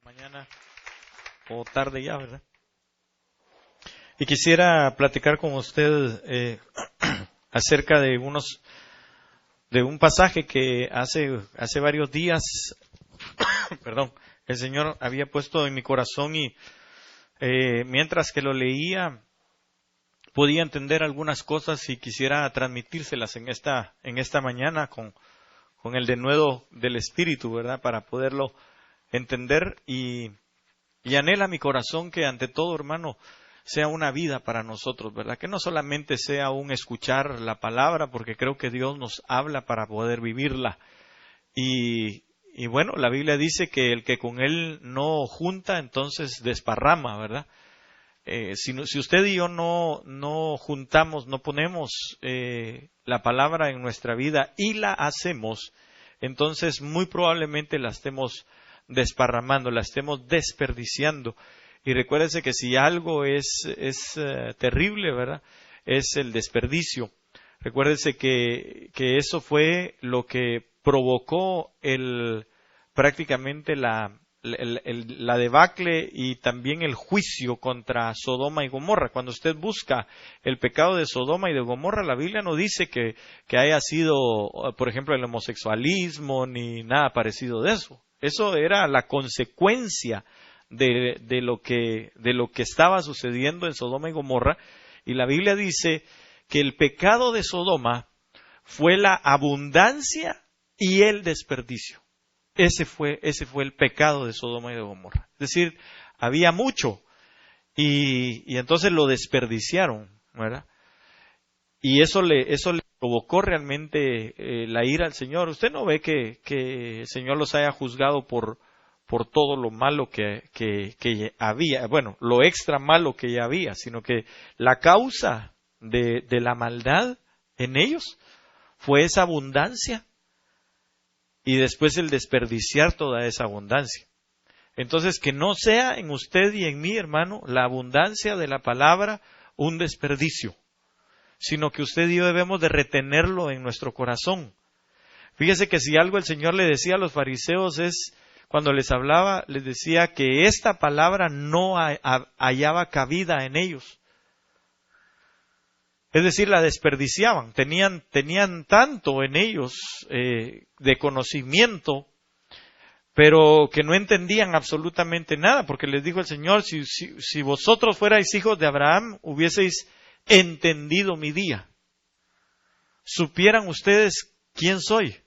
Mañana o tarde ya, ¿verdad? Y quisiera platicar con usted acerca de un pasaje que hace varios días, perdón, el Señor había puesto en mi corazón y mientras que lo leía podía entender algunas cosas y quisiera transmitírselas en esta mañana con el denuedo del Espíritu, ¿verdad? Para poderlo entender y anhela mi corazón que ante todo, hermano, sea una vida para nosotros, ¿verdad? Que no solamente sea un escuchar la palabra, porque creo que Dios nos habla para poder vivirla. Y bueno, la Biblia dice que el que con Él no junta, entonces desparrama, ¿verdad? Si usted y yo no juntamos, no ponemos la palabra en nuestra vida y la hacemos, entonces muy probablemente la estemos desparramando, la estemos desperdiciando. Y recuérdese que si algo es terrible, ¿verdad? Es el desperdicio. Recuérdese que eso fue lo que provocó prácticamente la debacle y también el juicio contra Sodoma y Gomorra. Cuando usted busca el pecado de Sodoma y de Gomorra, la Biblia no dice que haya sido, por ejemplo, el homosexualismo ni nada parecido de eso. Eso era la consecuencia de lo que estaba sucediendo en Sodoma y Gomorra. Y la Biblia dice que el pecado de Sodoma fue la abundancia y el desperdicio. Ese fue el pecado de Sodoma y de Gomorra. Es decir, había mucho y entonces lo desperdiciaron, ¿verdad? Y eso le provocó realmente la ira al Señor. Usted no ve que el Señor los haya juzgado por todo lo malo que había, bueno, lo extra malo que ya había, sino que la causa de la maldad en ellos fue esa abundancia y después el desperdiciar toda esa abundancia. Entonces, que no sea en usted y en mí, hermano, la abundancia de la palabra un desperdicio, sino que usted y yo debemos de retenerlo en nuestro corazón. Fíjese que si algo el Señor le decía a los fariseos es, cuando les hablaba, les decía que esta palabra no hallaba cabida en ellos. Es decir, la desperdiciaban, tenían tanto en ellos de conocimiento, pero que no entendían absolutamente nada, porque les dijo el Señor, si vosotros fuerais hijos de Abraham, hubieseis entendido mi día. Supieran ustedes quién soy,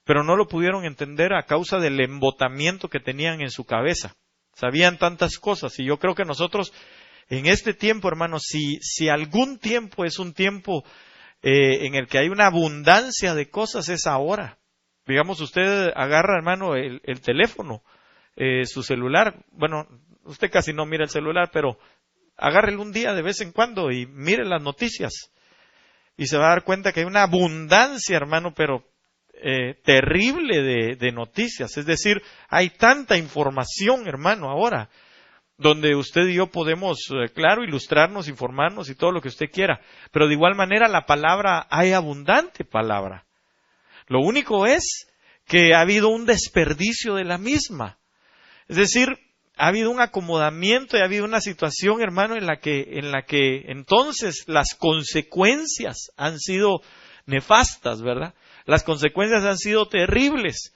pero no lo pudieron entender a causa del embotamiento que tenían en su cabeza. Sabían tantas cosas, y yo creo que nosotros en este tiempo, hermanos, si algún tiempo es un tiempo en el que hay una abundancia de cosas, es ahora. Digamos, usted agarra, hermano, el teléfono, su celular. Bueno, usted casi no mira el celular, pero agárrelo un día de vez en cuando y mire las noticias. Y se va a dar cuenta que hay una abundancia, hermano, pero terrible de noticias. Es decir, hay tanta información, hermano, ahora, donde usted y yo podemos, claro, ilustrarnos, informarnos y todo lo que usted quiera. Pero de igual manera la palabra, hay abundante palabra. Lo único es que ha habido un desperdicio de la misma. Es decir, ha habido un acomodamiento y ha habido una situación, hermano, en la que entonces las consecuencias han sido nefastas, ¿verdad? Las consecuencias han sido terribles.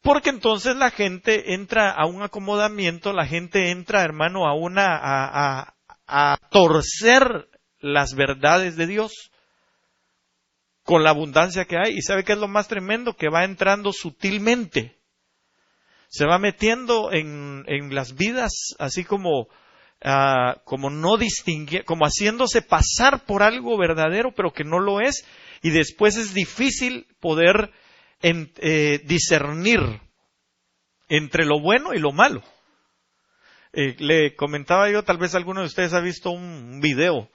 Porque entonces la gente entra a un acomodamiento, la gente entra, hermano, a torcer las verdades de Dios con la abundancia que hay. ¿Y sabe qué es lo más tremendo? Que va entrando sutilmente. Se va metiendo en las vidas así como no distinguir, como haciéndose pasar por algo verdadero, pero que no lo es. Y después es difícil poder discernir entre lo bueno y lo malo. Le comentaba yo, tal vez alguno de ustedes ha visto un video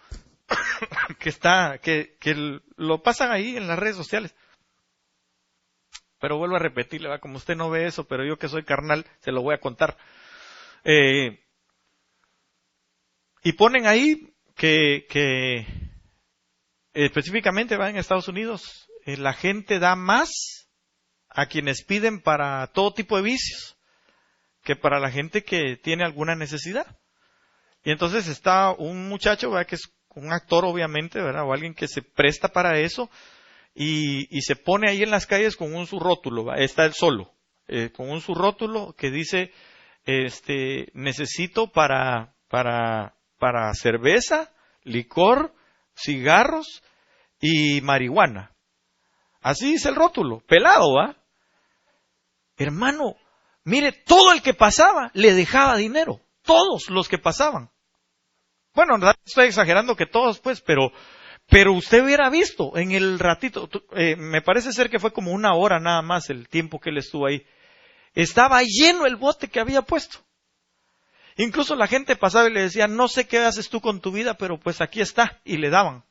que lo pasan ahí en las redes sociales. Pero vuelvo a repetirle, ¿va? Como usted no ve eso, pero yo que soy carnal, se lo voy a contar. Y ponen ahí que específicamente va en Estados Unidos, la gente da más a quienes piden para todo tipo de vicios que para la gente que tiene alguna necesidad. Y entonces está un muchacho, ¿verdad?, que es un actor obviamente, ¿verdad?, o alguien que se presta para eso, y se pone ahí en las calles con un su rótulo, ¿verdad? Está él solo, con un su rótulo que dice, necesito para cerveza, licor, cigarros y marihuana. Así dice el rótulo, pelado, ¿va? Hermano, mire, todo el que pasaba le dejaba dinero, todos los que pasaban. Bueno, en realidad estoy exagerando que todos, pues, pero usted hubiera visto en el ratito, me parece ser que fue como 1 hora nada más el tiempo que él estuvo ahí. Estaba lleno el bote que había puesto. Incluso la gente pasaba y le decía, no sé qué haces tú con tu vida, pero pues aquí está, y le daban.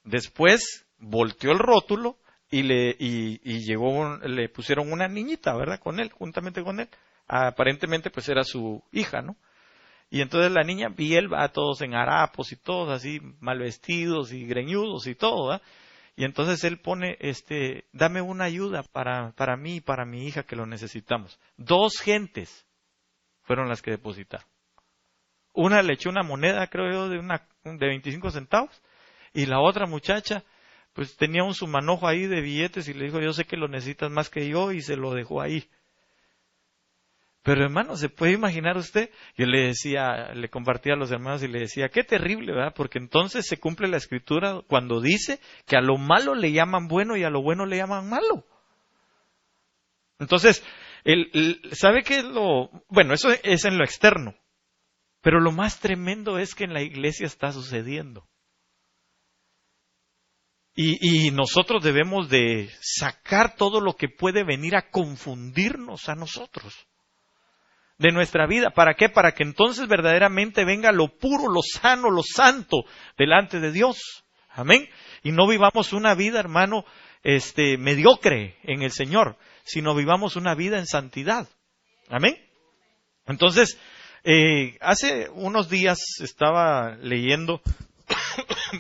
Después volteó el rótulo y le pusieron una niñita, ¿verdad?, con él, juntamente con él. Aparentemente pues era su hija, ¿no? Y entonces la niña, y él va todos en harapos y todos así mal vestidos y greñudos y todo, ¿verdad? Y entonces él pone, dame una ayuda para mí y para mi hija que lo necesitamos. 2 gentes fueron las que depositaron. Una le echó una moneda, creo yo, de 25 centavos, y la otra muchacha, pues tenía un su manojo ahí de billetes y le dijo, yo sé que lo necesitas más que yo, y se lo dejó ahí. Pero hermano, ¿se puede imaginar usted? Yo le compartía a los hermanos y le decía, qué terrible, ¿verdad? Porque entonces se cumple la escritura cuando dice que a lo malo le llaman bueno y a lo bueno le llaman malo. Entonces, ¿sabe qué es bueno, eso es en lo externo. Pero lo más tremendo es que en la iglesia está sucediendo. Y nosotros debemos de sacar todo lo que puede venir a confundirnos a nosotros de nuestra vida. ¿Para qué? Para que entonces verdaderamente venga lo puro, lo sano, lo santo delante de Dios. Amén. Y no vivamos una vida, hermano, mediocre en el Señor, sino vivamos una vida en santidad. Amén. Entonces, hace unos días estaba leyendo,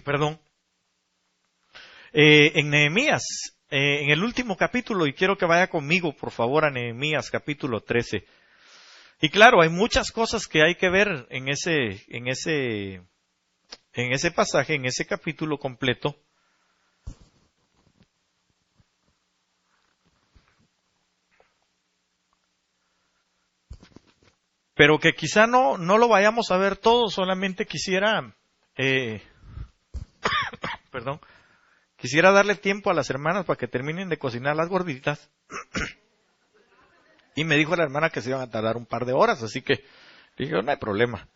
perdón, en Nehemías, en el último capítulo, y quiero que vaya conmigo, por favor, a Nehemías capítulo 13. Y claro, hay muchas cosas que hay que ver en ese pasaje, en ese capítulo completo. Pero que quizá no lo vayamos a ver todo, solamente quisiera, quisiera darle tiempo a las hermanas para que terminen de cocinar las gorditas. Y me dijo la hermana que se iban a tardar un par de horas, así que dije, no hay problema.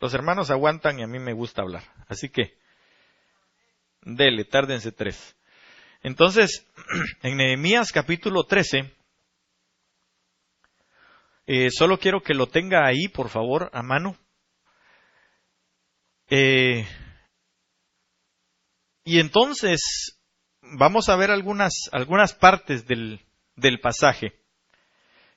Los hermanos aguantan y a mí me gusta hablar. Así que, dele, tárdense 3. Entonces, en Nehemías capítulo 13, solo quiero que lo tenga ahí, por favor, a mano. Y entonces, vamos a ver algunas partes del pasaje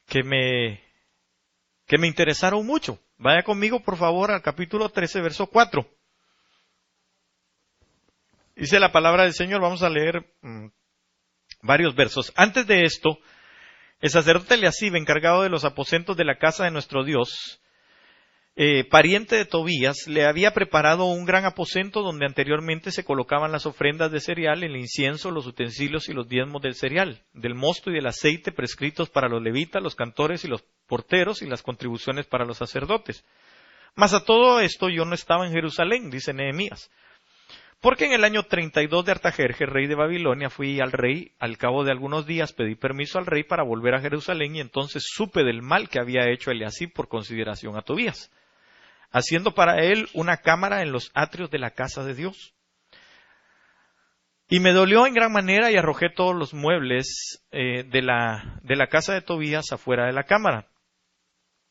que me interesaron mucho. Vaya conmigo, por favor, al capítulo 13, verso 4. Dice la palabra del Señor, vamos a leer varios versos. Antes de esto, el sacerdote Eliasib, encargado de los aposentos de la casa de nuestro Dios, pariente de Tobías, le había preparado un gran aposento donde anteriormente se colocaban las ofrendas de cereal, el incienso, los utensilios y los diezmos del cereal, del mosto y del aceite prescritos para los levitas, los cantores y los porteros y las contribuciones para los sacerdotes. Mas a todo esto yo no estaba en Jerusalén, dice Nehemías, porque en el año 32 de Artajerjes, rey de Babilonia, fui al rey, al cabo de algunos días pedí permiso al rey para volver a Jerusalén y entonces supe del mal que había hecho Eliasib por consideración a Tobías, haciendo para él una cámara en los atrios de la casa de Dios. Y me dolió en gran manera y arrojé todos los muebles de la casa de Tobías afuera de la cámara.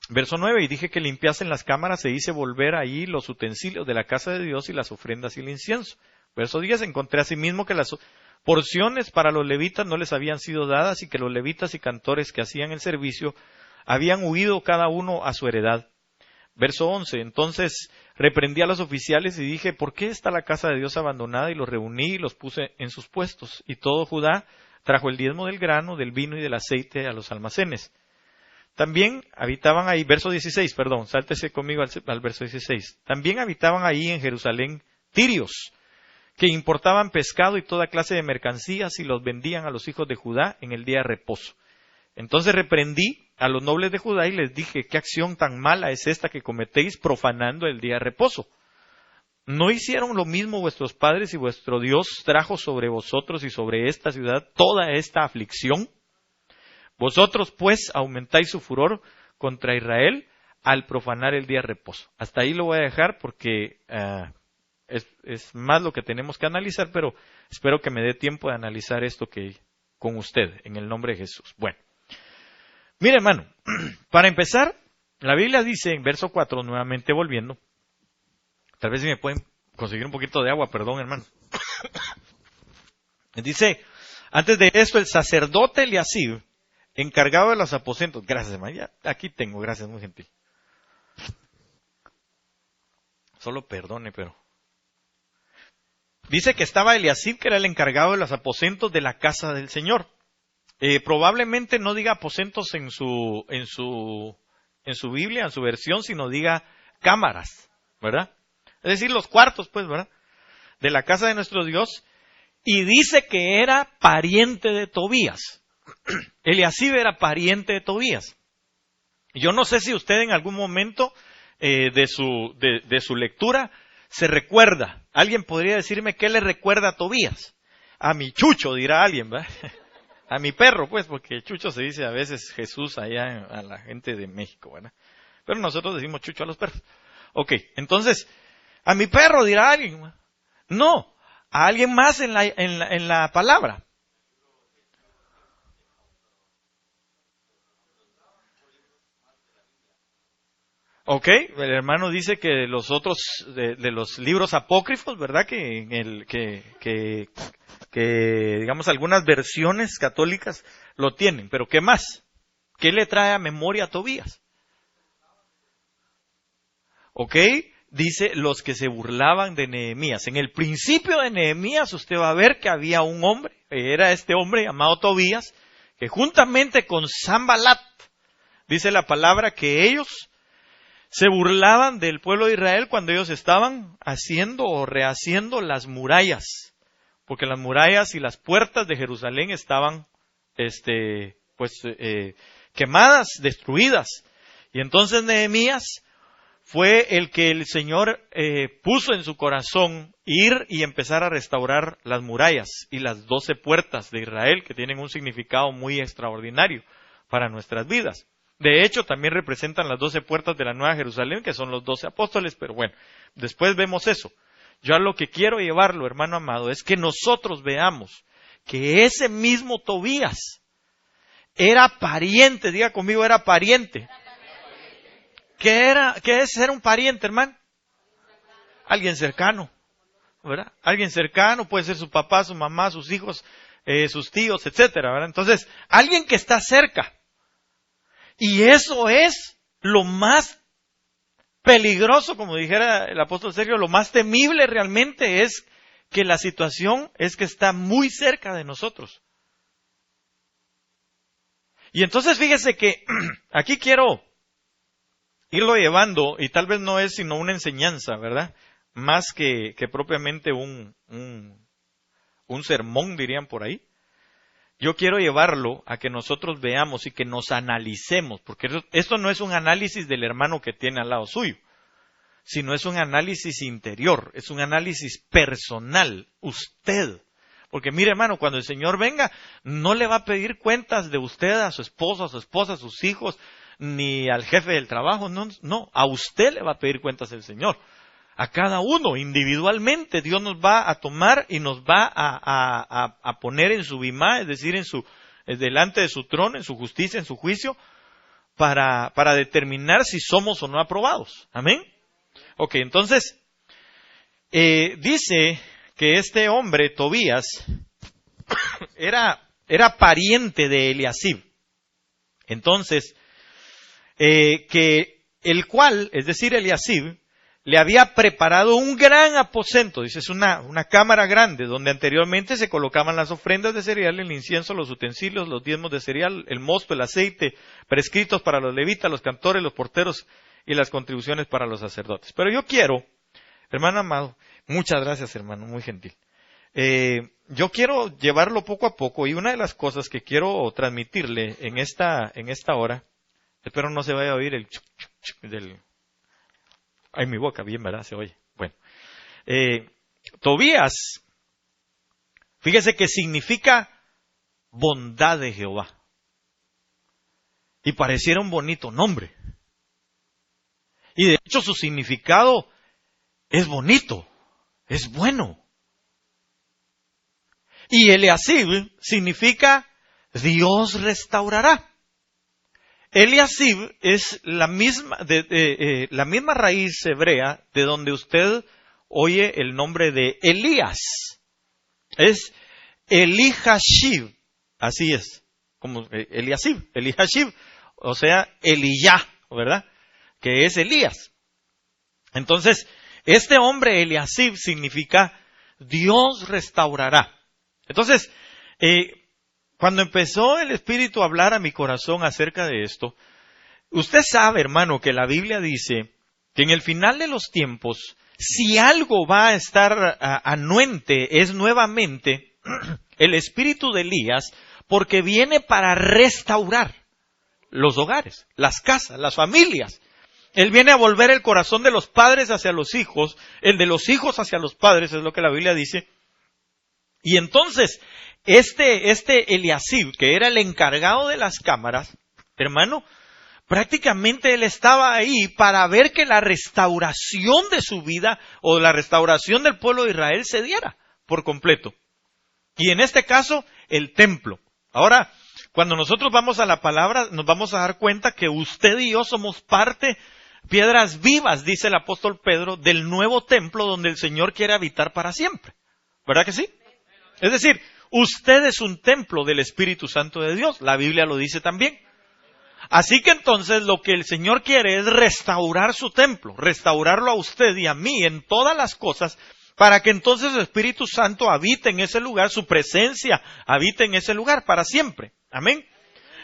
Verso 9, y dije que limpiasen las cámaras e hice volver ahí los utensilios de la casa de Dios y las ofrendas y el incienso. Verso 10, encontré asimismo que las porciones para los levitas no les habían sido dadas y que los levitas y cantores que hacían el servicio habían huido cada uno a su heredad. Verso 11, entonces reprendí a los oficiales y dije, ¿por qué está la casa de Dios abandonada? Y los reuní y los puse en sus puestos. Y todo Judá trajo el diezmo del grano, del vino y del aceite a los almacenes. También habitaban ahí, verso 16, perdón, sáltese conmigo al verso 16. También habitaban ahí en Jerusalén tirios, que importaban pescado y toda clase de mercancías y los vendían a los hijos de Judá en el día de reposo. Entonces reprendí a los nobles de Judá y les dije, ¿qué acción tan mala es esta que cometéis profanando el día de reposo? ¿No hicieron lo mismo vuestros padres y vuestro Dios trajo sobre vosotros y sobre esta ciudad toda esta aflicción? Vosotros, pues, aumentáis su furor contra Israel al profanar el día de reposo. Hasta ahí lo voy a dejar porque es más lo que tenemos que analizar, pero espero que me dé tiempo de analizar esto con usted, en el nombre de Jesús. Bueno, mire, hermano, para empezar, la Biblia dice en verso 4, nuevamente volviendo, tal vez si me pueden conseguir un poquito de agua, perdón, hermano. Dice, antes de esto, el sacerdote Eliasib, encargado de los aposentos. Gracias, hermano. Ya, aquí tengo, gracias, muy gentil. Solo perdone, pero. Dice que estaba Eliasib, que era el encargado de los aposentos de la casa del Señor. Probablemente no diga aposentos en su Biblia, en su versión, sino diga cámaras, ¿verdad? Es decir, los cuartos, pues, ¿verdad? De la casa de nuestro Dios. Y dice que era pariente de Tobías. Eliasib era pariente de Tobías. Yo no sé si usted en algún momento de su lectura se recuerda. Alguien podría decirme qué le recuerda a Tobías. A mi Chucho, dirá alguien, ¿verdad? A mi perro, pues, porque Chucho se dice a veces Jesús allá a la gente de México, ¿verdad? Pero nosotros decimos Chucho a los perros. Ok, entonces, a mi perro dirá alguien. No, a alguien más en la palabra. Ok, el hermano dice que de los otros, de los libros apócrifos, ¿verdad? Que digamos algunas versiones católicas lo tienen, pero ¿qué más? ¿Qué le trae a memoria a Tobías? Ok, dice los que se burlaban de Nehemías. En el principio de Nehemías usted va a ver que había un hombre, era este hombre llamado Tobías, que juntamente con Sanbalat, dice la palabra que ellos se burlaban del pueblo de Israel cuando ellos estaban haciendo o rehaciendo las murallas, porque las murallas y las puertas de Jerusalén estaban, quemadas, destruidas. Y entonces Nehemías fue el que el Señor puso en su corazón ir y empezar a restaurar las murallas y las 12 puertas de Israel, que tienen un significado muy extraordinario para nuestras vidas. De hecho, también representan las 12 puertas de la Nueva Jerusalén, que son los 12 apóstoles, pero bueno, después vemos eso. Yo a lo que quiero llevarlo, hermano amado, es que nosotros veamos que ese mismo Tobías era pariente, diga conmigo, era pariente. ¿Qué es ser un pariente, hermano? Alguien cercano, ¿verdad? Alguien cercano, puede ser su papá, su mamá, sus hijos, sus tíos, etcétera, ¿verdad? Entonces, alguien que está cerca. Y eso es lo más peligroso, como dijera el apóstol Sergio, lo más temible realmente es que la situación es que está muy cerca de nosotros. Y entonces fíjese que aquí quiero irlo llevando, y tal vez no es sino una enseñanza, ¿verdad? Más que propiamente un sermón, dirían por ahí. Yo quiero llevarlo a que nosotros veamos y que nos analicemos, porque esto no es un análisis del hermano que tiene al lado suyo, sino es un análisis interior, es un análisis personal, usted. Porque mire, hermano, cuando el Señor venga, no le va a pedir cuentas de usted a su esposo, a su esposa, a sus hijos, ni al jefe del trabajo, no, a usted le va a pedir cuentas el Señor. A cada uno, individualmente, Dios nos va a tomar y nos va a poner en su bimá, es decir, delante de su trono, en su justicia, en su juicio, para determinar si somos o no aprobados. Amén. Ok, entonces, dice que este hombre, Tobías, era pariente de Eliasib. Entonces, que el cual, es decir, Eliasib, le había preparado un gran aposento, dice, es una cámara grande, donde anteriormente se colocaban las ofrendas de cereal, el incienso, los utensilios, los diezmos de cereal, el mosto, el aceite, prescritos para los levitas, los cantores, los porteros y las contribuciones para los sacerdotes. Pero yo quiero, hermano amado, muchas gracias hermano, muy gentil. Yo quiero llevarlo poco a poco, y una de las cosas que quiero transmitirle en esta hora, espero no se vaya a oír el chuc, chuc, chuc del... Ay, mi boca, bien, ¿verdad? Se oye. Bueno. Tobías, fíjese que significa bondad de Jehová. Y pareciera un bonito nombre. Y de hecho su significado es bonito, es bueno. Y Eliasib significa Dios restaurará. Eliasib es la misma raíz hebrea de donde usted oye el nombre de Elías. Es Elihashib, así es, como Eliasib, Elihashib, o sea, Eliyá, ¿verdad? Que es Elías. Entonces, este hombre Eliasib significa Dios restaurará. Entonces, cuando empezó el Espíritu a hablar a mi corazón acerca de esto, usted sabe, hermano, que la Biblia dice que en el final de los tiempos, si algo va a estar anuente, es nuevamente el espíritu de Elías, porque viene para restaurar los hogares, las casas, las familias. Él viene a volver el corazón de los padres hacia los hijos, el de los hijos hacia los padres, es lo que la Biblia dice. Y entonces, este Eliasib, que era el encargado de las cámaras, hermano, prácticamente él estaba ahí para ver que la restauración de su vida o la restauración del pueblo de Israel se diera por completo. Y en este caso, el templo. Ahora, cuando nosotros vamos a la palabra, nos vamos a dar cuenta que usted y yo somos parte, piedras vivas, dice el apóstol Pedro, del nuevo templo donde el Señor quiere habitar para siempre. ¿Verdad que sí? Es decir, usted es un templo del Espíritu Santo de Dios. La Biblia lo dice también. Así que entonces lo que el Señor quiere es restaurar su templo, restaurarlo a usted y a mí en todas las cosas, para que entonces el Espíritu Santo habite en ese lugar, su presencia habite en ese lugar para siempre. Amén.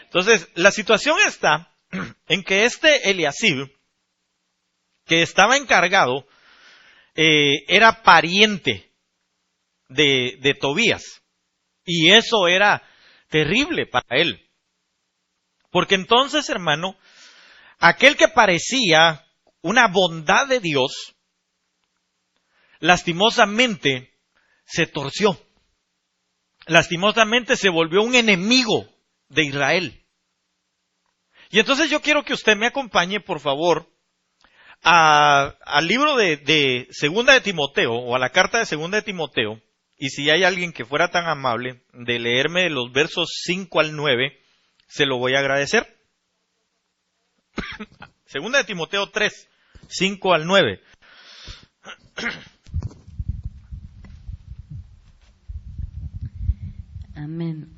Entonces, la situación está en que este Eliasib, que estaba encargado, era pariente de Tobías. Y eso era terrible para él. Porque entonces, hermano, aquel que parecía una bondad de Dios, lastimosamente se torció. Lastimosamente se volvió un enemigo de Israel. Y entonces yo quiero que usted me acompañe, por favor, al libro de Segunda de Timoteo, o a la carta de Segunda de Timoteo. Y si hay alguien que fuera tan amable de leerme los versos 5 al 9, se lo voy a agradecer. Segunda de Timoteo 3, 5 al 9. Amén.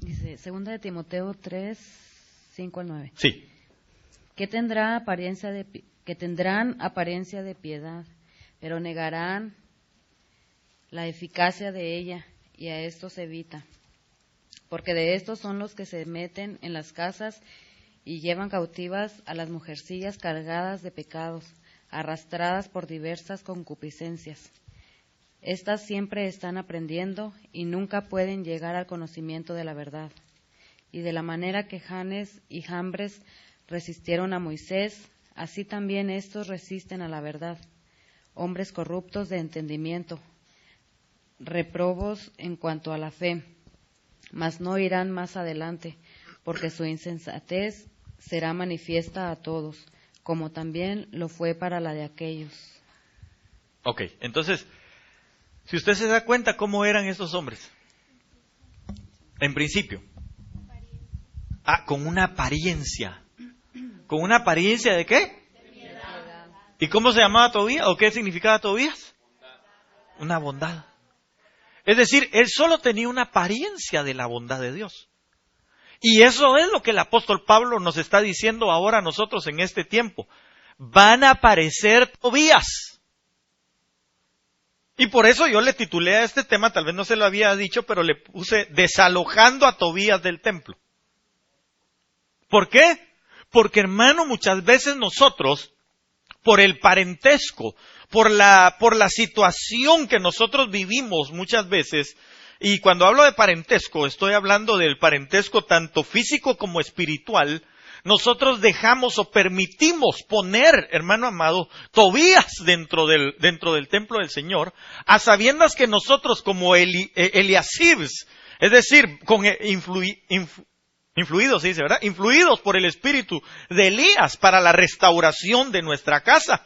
Dice, Segunda de Timoteo 3, 5 al 9. Sí. Que tendrán apariencia de piedad, pero negarán la eficacia de ella, y a estos evita. Porque de estos son los que se meten en las casas y llevan cautivas a las mujercillas cargadas de pecados, arrastradas por diversas concupiscencias. Estas siempre están aprendiendo y nunca pueden llegar al conocimiento de la verdad. Y de la manera que Janes y Jambres resistieron a Moisés, así también estos resisten a la verdad. Hombres corruptos de entendimiento, reprobos en cuanto a la fe, mas no irán más adelante, porque su insensatez será manifiesta a todos, como también lo fue para la de aquellos. Ok, entonces, si usted se da cuenta cómo eran estos hombres, en principio, con una apariencia. ¿Con una apariencia de qué? De piedad. ¿Y cómo se llamaba Tobías? ¿O qué significaba Tobías? Una bondad. Es decir, él solo tenía una apariencia de la bondad de Dios. Y eso es lo que el apóstol Pablo nos está diciendo ahora a nosotros en este tiempo. van a aparecer Tobías. Y por eso yo le titulé a este tema, tal vez no se lo había dicho, pero le puse desalojando a Tobías del templo. ¿Por qué? Porque, hermano, muchas veces nosotros, por el parentesco, por la situación que nosotros vivimos muchas veces, y cuando hablo de parentesco, estoy hablando del parentesco tanto físico como espiritual, nosotros dejamos o permitimos poner, hermano amado, Tobías dentro del templo del Señor, a sabiendas que nosotros como Eliasibs, es decir, con influidos, se dice, ¿verdad? Influidos por el espíritu de Elías para la restauración de nuestra casa,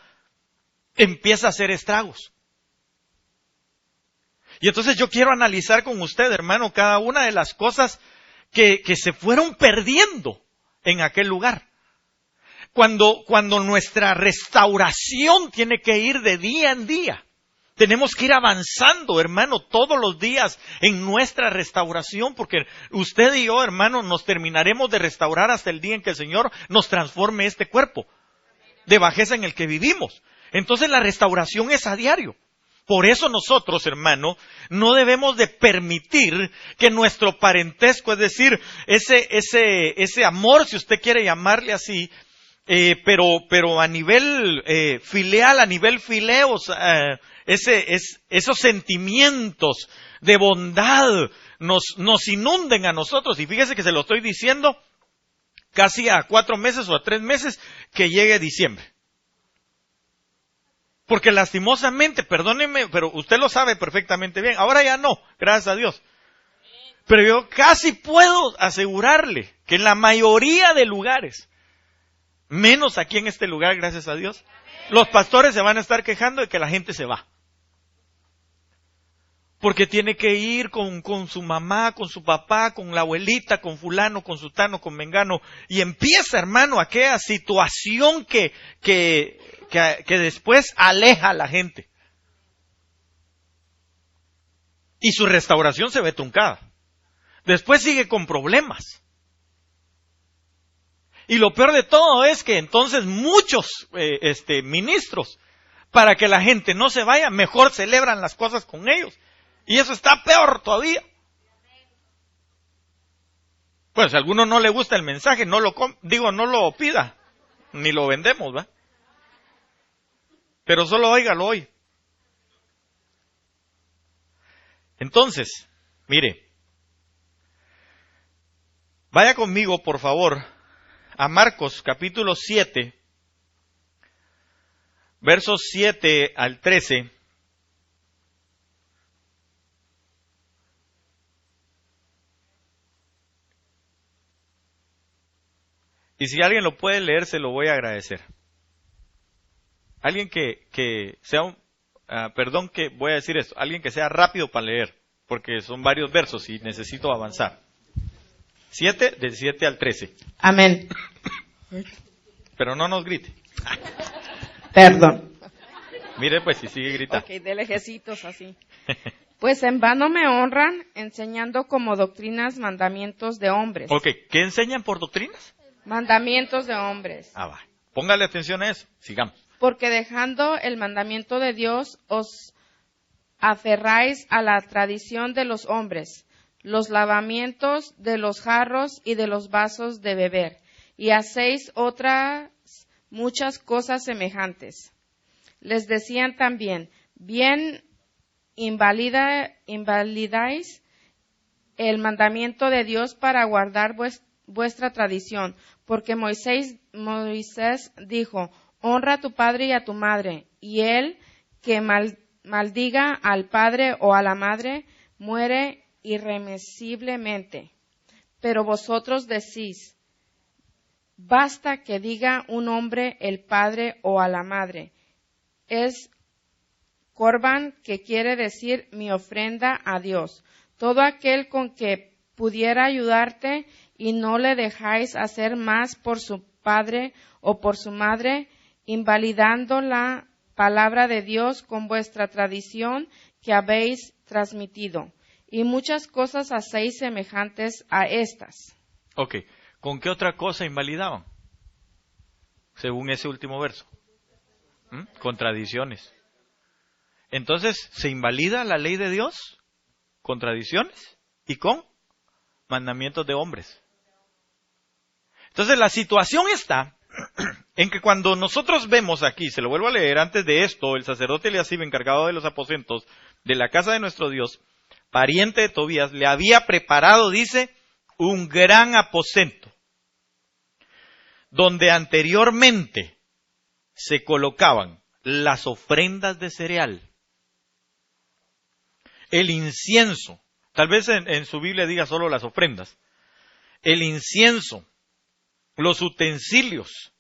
empieza a hacer estragos. Y entonces yo quiero analizar con usted, hermano, cada una de las cosas que se fueron perdiendo en aquel lugar. Cuando nuestra restauración tiene que ir de día en día. Tenemos que ir avanzando, hermano, todos los días en nuestra restauración, porque usted y yo, hermano, nos terminaremos de restaurar hasta el día en que el Señor nos transforme este cuerpo de bajeza en el que vivimos. Entonces la restauración es a diario. Por eso nosotros, hermano, no debemos de permitir que nuestro parentesco, es decir, ese amor, si usted quiere llamarle así, pero a nivel filial, a nivel fileos, esos sentimientos de bondad nos inunden a nosotros. Y fíjese que se lo estoy diciendo casi a 4 meses o a 3 meses que llegue diciembre. Porque lastimosamente, perdónenme, pero usted lo sabe perfectamente bien, ahora ya no, gracias a Dios. Pero yo casi puedo asegurarle que en la mayoría de lugares, menos aquí en este lugar, gracias a Dios, los pastores se van a estar quejando de que la gente se va. Porque tiene que ir con su mamá, con su papá, con la abuelita, con fulano, con sutano, con mengano. Y empieza, hermano, aquella situación que después aleja a la gente. Y su restauración se ve truncada. Después sigue con problemas. Y lo peor de todo es que entonces muchos ministros, para que la gente no se vaya, mejor celebran las cosas con ellos. Y eso está peor todavía. Pues si a alguno no le gusta el mensaje, no lo pida, ni lo vendemos, ¿va? Pero solo óigalo hoy. Entonces, mire, vaya conmigo, por favor, a Marcos capítulo 7, versos 7 al 13. Y si alguien lo puede leer, se lo voy a agradecer. Alguien que sea que voy a decir esto, alguien que sea rápido para leer, porque son varios versos y necesito avanzar. 7, del 7 al 13. Amén. Pero no nos grite. Perdón. Mire pues, si sigue gritando. Ok, de lejecitos así. Pues en vano me honran, enseñando como doctrinas mandamientos de hombres. Ok, ¿qué enseñan por doctrinas? Mandamientos de hombres. Va. Póngale atención a eso. Sigamos. Porque dejando el mandamiento de Dios, os aferráis a la tradición de los hombres, los lavamientos de los jarros y de los vasos de beber, y hacéis otras muchas cosas semejantes. Les decían también, bien invalidáis el mandamiento de Dios para guardar vuestra tradición, porque Moisés dijo, honra a tu padre y a tu madre, y el que maldiga al padre o a la madre muere irremisiblemente. Pero vosotros decís, basta que diga un hombre el padre o a la madre. Es Corban, que quiere decir mi ofrenda a Dios. Todo aquel con que pudiera ayudarte y no le dejáis hacer más por su padre o por su madre, invalidando la palabra de Dios con vuestra tradición que habéis transmitido. Y muchas cosas hacéis semejantes a estas. Ok, ¿con qué otra cosa invalidaban? Según ese último verso. Con tradiciones. Entonces, ¿se invalida la ley de Dios? Con tradiciones y con mandamientos de hombres. Entonces, la situación está en que cuando nosotros vemos aquí, se lo vuelvo a leer, antes de esto, el sacerdote Eliasib, encargado de los aposentos de la casa de nuestro Dios, pariente de Tobías, le había preparado, dice, un gran aposento, donde anteriormente se colocaban las ofrendas de cereal, el incienso, tal vez en su Biblia diga solo las ofrendas, el incienso, los utensilios,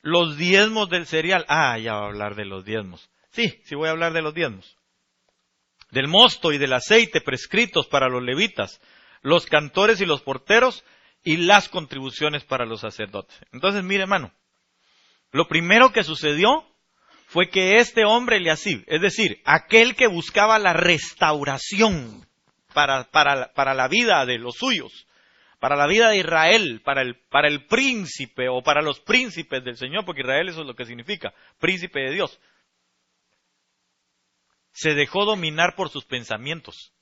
los diezmos del cereal. Ya va a hablar de los diezmos. Sí voy a hablar de los diezmos. Del mosto y del aceite prescritos para los levitas, los cantores y los porteros, y las contribuciones para los sacerdotes. Entonces, mire, hermano, lo primero que sucedió fue que este hombre Eliasib, es decir, aquel que buscaba la restauración para la vida de los suyos, para la vida de Israel, para el príncipe o para los príncipes del Señor, porque Israel eso es lo que significa, príncipe de Dios, se dejó dominar por sus pensamientos,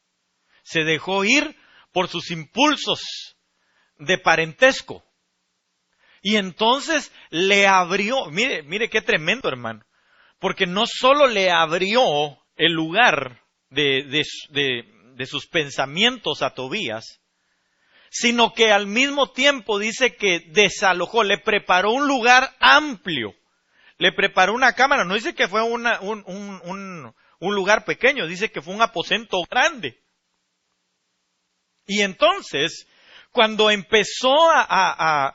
se dejó ir por sus impulsos de parentesco. Y entonces le abrió, mire qué tremendo, hermano, porque no solo le abrió el lugar de sus pensamientos a Tobías, sino que al mismo tiempo dice que desalojó, le preparó un lugar amplio, le preparó una cámara, no dice que fue un lugar pequeño, dice que fue un aposento grande. Y entonces, cuando empezó a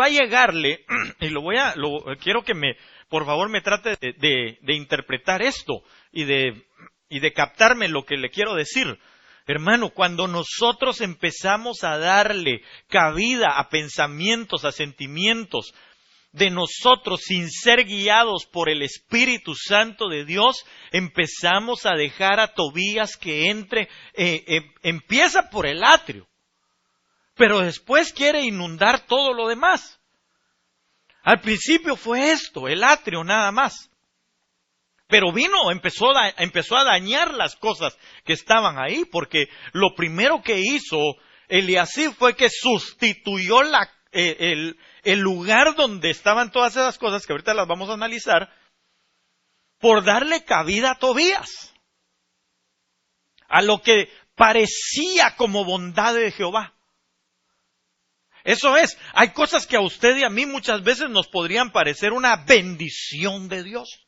llegarle, y quiero que por favor me trate de interpretar esto y de captarme lo que le quiero decir. Hermano, cuando nosotros empezamos a darle cabida a pensamientos, a sentimientos de nosotros sin ser guiados por el Espíritu Santo de Dios, empezamos a dejar a Tobías que entre, empieza por el atrio, pero después quiere inundar todo lo demás. Al principio fue esto, el atrio nada más. Pero empezó a dañar las cosas que estaban ahí, porque lo primero que hizo Eliasib fue que sustituyó el lugar donde estaban todas esas cosas, que ahorita las vamos a analizar, por darle cabida a Tobías, a lo que parecía como bondad de Jehová. Eso es, hay cosas que a usted y a mí muchas veces nos podrían parecer una bendición de Dios.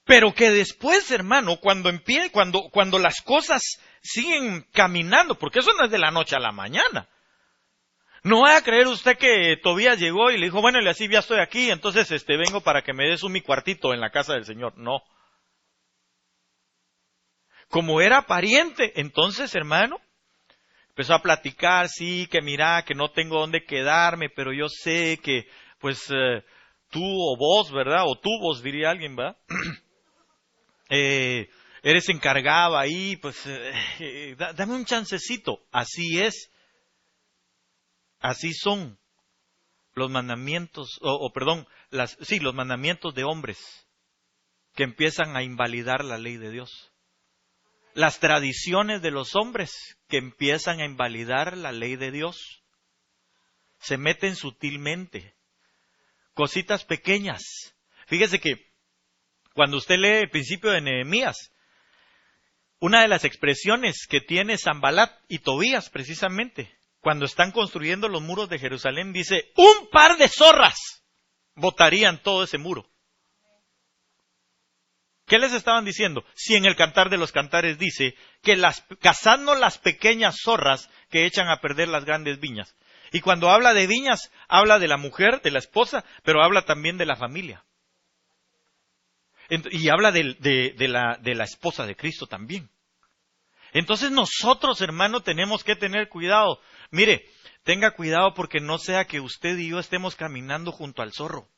Pero que después, hermano, cuando las cosas siguen caminando, porque eso no es de la noche a la mañana. No vaya a creer usted que Tobías llegó y le dijo, bueno, y así ya estoy aquí, entonces vengo para que me des mi cuartito en la casa del Señor. No. Como era pariente, entonces, hermano, empezó a platicar, sí, que mira, que no tengo dónde quedarme, pero yo sé que, pues, tú o vos, ¿verdad? O tú vos, diría alguien, ¿verdad? Eres encargado ahí, pues, dame un chancecito. Así es. Así son los mandamientos, los mandamientos de hombres que empiezan a invalidar la ley de Dios. Las tradiciones de los hombres que empiezan a invalidar la ley de Dios. Se meten sutilmente. Cositas pequeñas. Fíjese que cuando usted lee el principio de Nehemías, una de las expresiones que tiene Sanbalat y Tobías precisamente, cuando están construyendo los muros de Jerusalén, dice, un par de zorras botarían todo ese muro. ¿Qué les estaban diciendo? Si en el Cantar de los Cantares dice que cazadnos las pequeñas zorras que echan a perder las grandes viñas. Y cuando habla de viñas, habla de la mujer, de la esposa, pero habla también de la familia. Y habla de la esposa de Cristo también. Entonces nosotros, hermano, tenemos que tener cuidado. Mire, tenga cuidado porque no sea que usted y yo estemos caminando junto al zorro.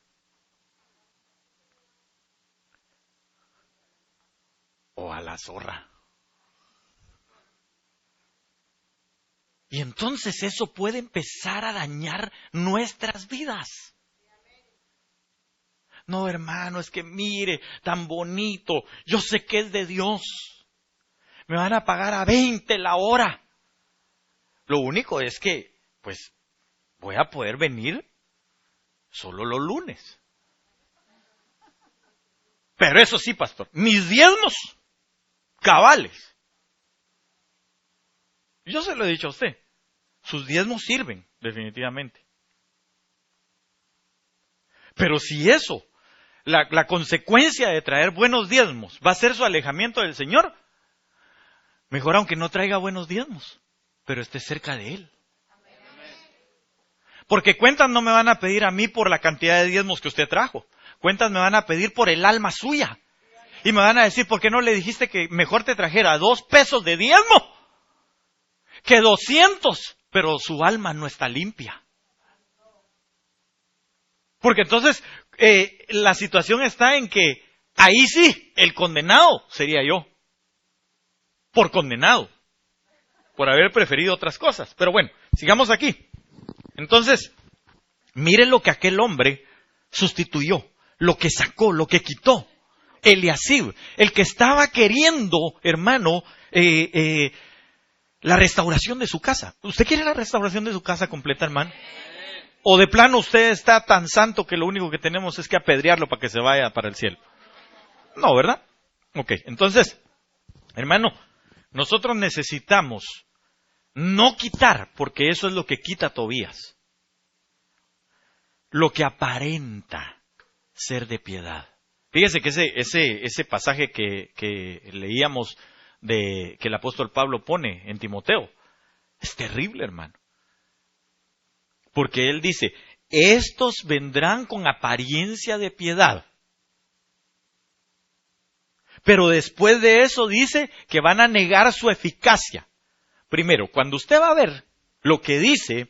O a la zorra. Y entonces eso puede empezar a dañar nuestras vidas. No, hermano, es que mire, tan bonito. Yo sé que es de Dios. Me van a pagar a 20 la hora. Lo único es que, pues, voy a poder venir solo los lunes. Pero eso sí, pastor, mis diezmos cabales. Yo se lo he dicho a usted. Sus diezmos sirven, definitivamente. Pero si eso, la consecuencia de traer buenos diezmos va a ser su alejamiento del Señor, mejor aunque no traiga buenos diezmos, pero esté cerca de Él. Porque cuentas no me van a pedir a mí por la cantidad de diezmos que usted trajo. Cuentas me van a pedir por el alma suya. Y me van a decir, ¿por qué no le dijiste que mejor te trajera 2 pesos de diezmo que 200? Pero su alma no está limpia. Porque entonces la situación está en que ahí sí, el condenado sería yo. Por condenado. Por haber preferido otras cosas. Pero bueno, sigamos aquí. Entonces, miren lo que aquel hombre sustituyó, lo que sacó, lo que quitó. Eliasib, el que estaba queriendo, hermano, la restauración de su casa. ¿Usted quiere la restauración de su casa completa, hermano? ¿O de plano usted está tan santo que lo único que tenemos es que apedrearlo para que se vaya para el cielo? No, ¿verdad? Ok, entonces, hermano, nosotros necesitamos no quitar, porque eso es lo que quita Tobías, lo que aparenta ser de piedad. Fíjese que ese pasaje que leíamos que el apóstol Pablo pone en Timoteo es terrible, hermano. Porque él dice, estos vendrán con apariencia de piedad. Pero después de eso dice que van a negar su eficacia. Primero, cuando usted va a ver lo que dice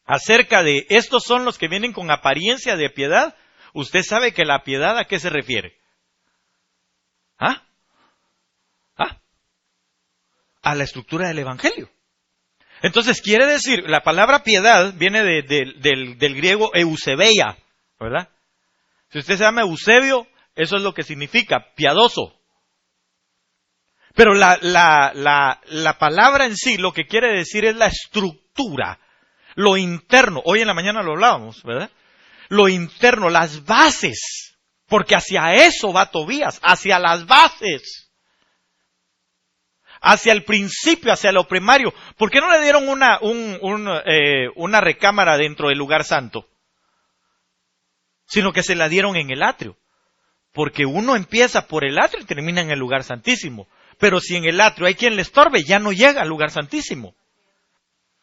acerca de estos son los que vienen con apariencia de piedad, usted sabe que la piedad ¿a qué se refiere? ¿Ah? A la estructura del Evangelio. Entonces quiere decir, la palabra piedad viene del griego eusebeia, ¿verdad? Si usted se llama Eusebio, eso es lo que significa, piadoso. Pero la palabra en sí lo que quiere decir es la estructura, lo interno. Hoy en la mañana lo hablábamos, ¿verdad? Lo interno, las bases. Porque hacia eso va Tobías, hacia las bases. Hacia el principio, hacia lo primario. ¿Por qué no le dieron una recámara dentro del lugar santo? Sino que se la dieron en el atrio. Porque uno empieza por el atrio y termina en el lugar santísimo. Pero si en el atrio hay quien le estorbe, ya no llega al lugar santísimo.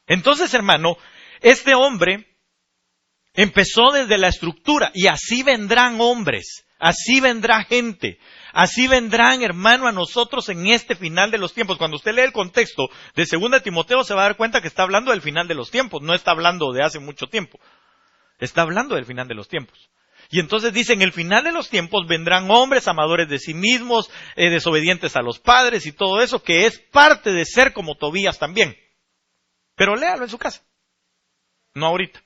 Entonces, hermano, este hombre empezó desde la estructura y así vendrán hombres, así vendrá gente, así vendrán, hermano, a nosotros en este final de los tiempos. Cuando usted lee el contexto de 2 Timoteo se va a dar cuenta que está hablando del final de los tiempos, no está hablando de hace mucho tiempo, está hablando del final de los tiempos. Y entonces dice, en el final de los tiempos vendrán hombres amadores de sí mismos, desobedientes a los padres y todo eso, que es parte de ser como Tobías también. Pero léalo en su casa, no ahorita.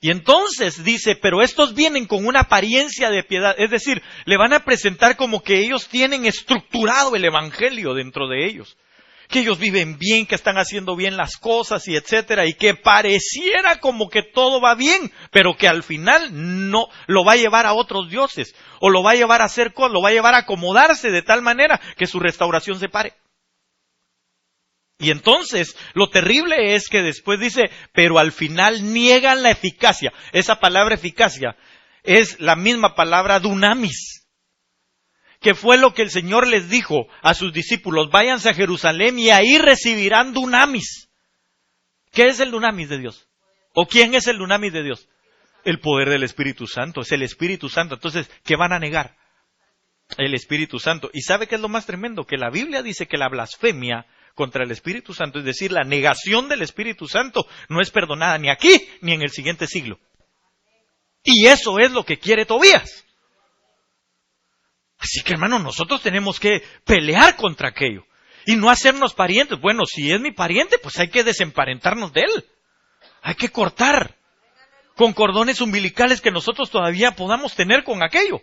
Y entonces dice, pero estos vienen con una apariencia de piedad, es decir, le van a presentar como que ellos tienen estructurado el evangelio dentro de ellos. Que ellos viven bien, que están haciendo bien las cosas y etcétera, y que pareciera como que todo va bien, pero que al final no lo va a llevar a otros dioses, o lo va a llevar a hacer cosas, lo va a llevar a acomodarse de tal manera que su restauración se pare. Y entonces, lo terrible es que después dice, pero al final niegan la eficacia. Esa palabra eficacia es la misma palabra dunamis, que fue lo que el Señor les dijo a sus discípulos, váyanse a Jerusalén y ahí recibirán dunamis. ¿Qué es el dunamis de Dios? ¿O quién es el dunamis de Dios? El poder del Espíritu Santo, es el Espíritu Santo. Entonces, ¿qué van a negar? El Espíritu Santo. ¿Y sabe qué es lo más tremendo? Que la Biblia dice que la blasfemia contra el Espíritu Santo, es decir, la negación del Espíritu Santo, no es perdonada ni aquí ni en el siguiente siglo. Y eso es lo que quiere Tobías. Así que, hermano, nosotros tenemos que pelear contra aquello y no hacernos parientes. Bueno, si es mi pariente, pues hay que desemparentarnos de él. Hay que cortar. con cordones umbilicales que nosotros todavía podamos tener con aquello.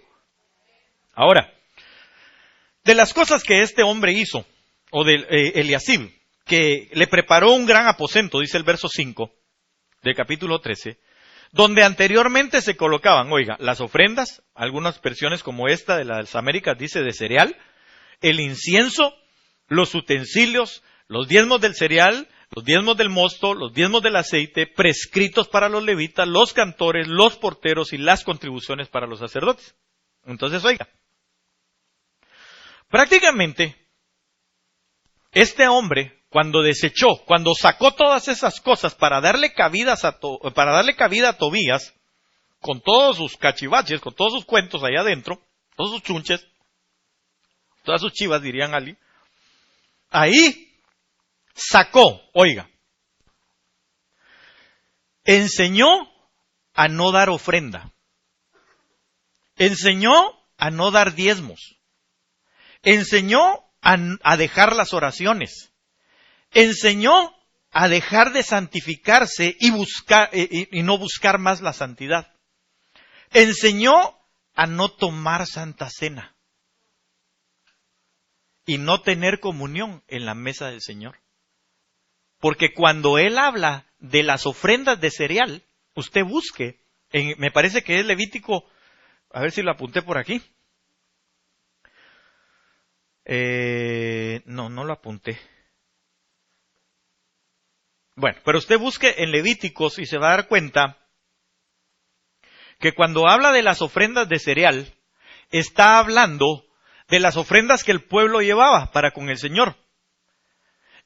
Ahora, de las cosas que este hombre hizo, o de Eliasib, que le preparó un gran aposento, dice el verso 5 del capítulo 13, donde anteriormente se colocaban, oiga, las ofrendas, algunas versiones como esta de las Américas dice de cereal, el incienso, los utensilios, los diezmos del cereal, los diezmos del mosto, los diezmos del aceite, prescritos para los levitas, los cantores, los porteros y las contribuciones para los sacerdotes. Entonces, oiga, prácticamente, este hombre, cuando desechó, cuando sacó todas esas cosas para darle cabida a Tobías, con todos sus cachivaches, con todos sus cuentos allá adentro, todos sus chunches, todas sus chivas, dirían Ali, ahí sacó, oiga, enseñó a no dar ofrenda, enseñó a no dar diezmos, enseñó a dejar las oraciones, enseñó a dejar de santificarse y no buscar más la santidad, enseñó a no tomar Santa Cena y no tener comunión en la mesa del Señor. Porque cuando él habla de las ofrendas de cereal, usted busque, me parece que es Levítico, a ver si lo apunté por aquí. No lo apunté. Bueno, pero usted busque en Levíticos y se va a dar cuenta que cuando habla de las ofrendas de cereal, está hablando de las ofrendas que el pueblo llevaba para con el Señor.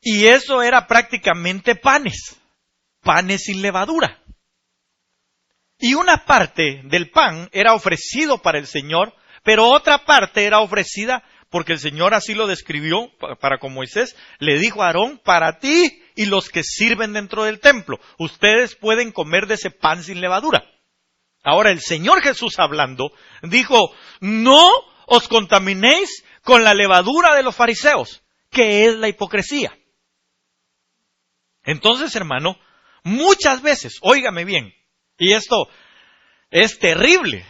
Y eso era prácticamente panes sin levadura. Y una parte del pan era ofrecido para el Señor, pero otra parte era ofrecida porque el Señor así lo describió para con Moisés. Le dijo a Aarón, para ti y los que sirven dentro del templo, ustedes pueden comer de ese pan sin levadura. Ahora el Señor Jesús hablando, dijo, no os contaminéis con la levadura de los fariseos, que es la hipocresía. Entonces, hermano, muchas veces, óigame bien, y esto es terrible,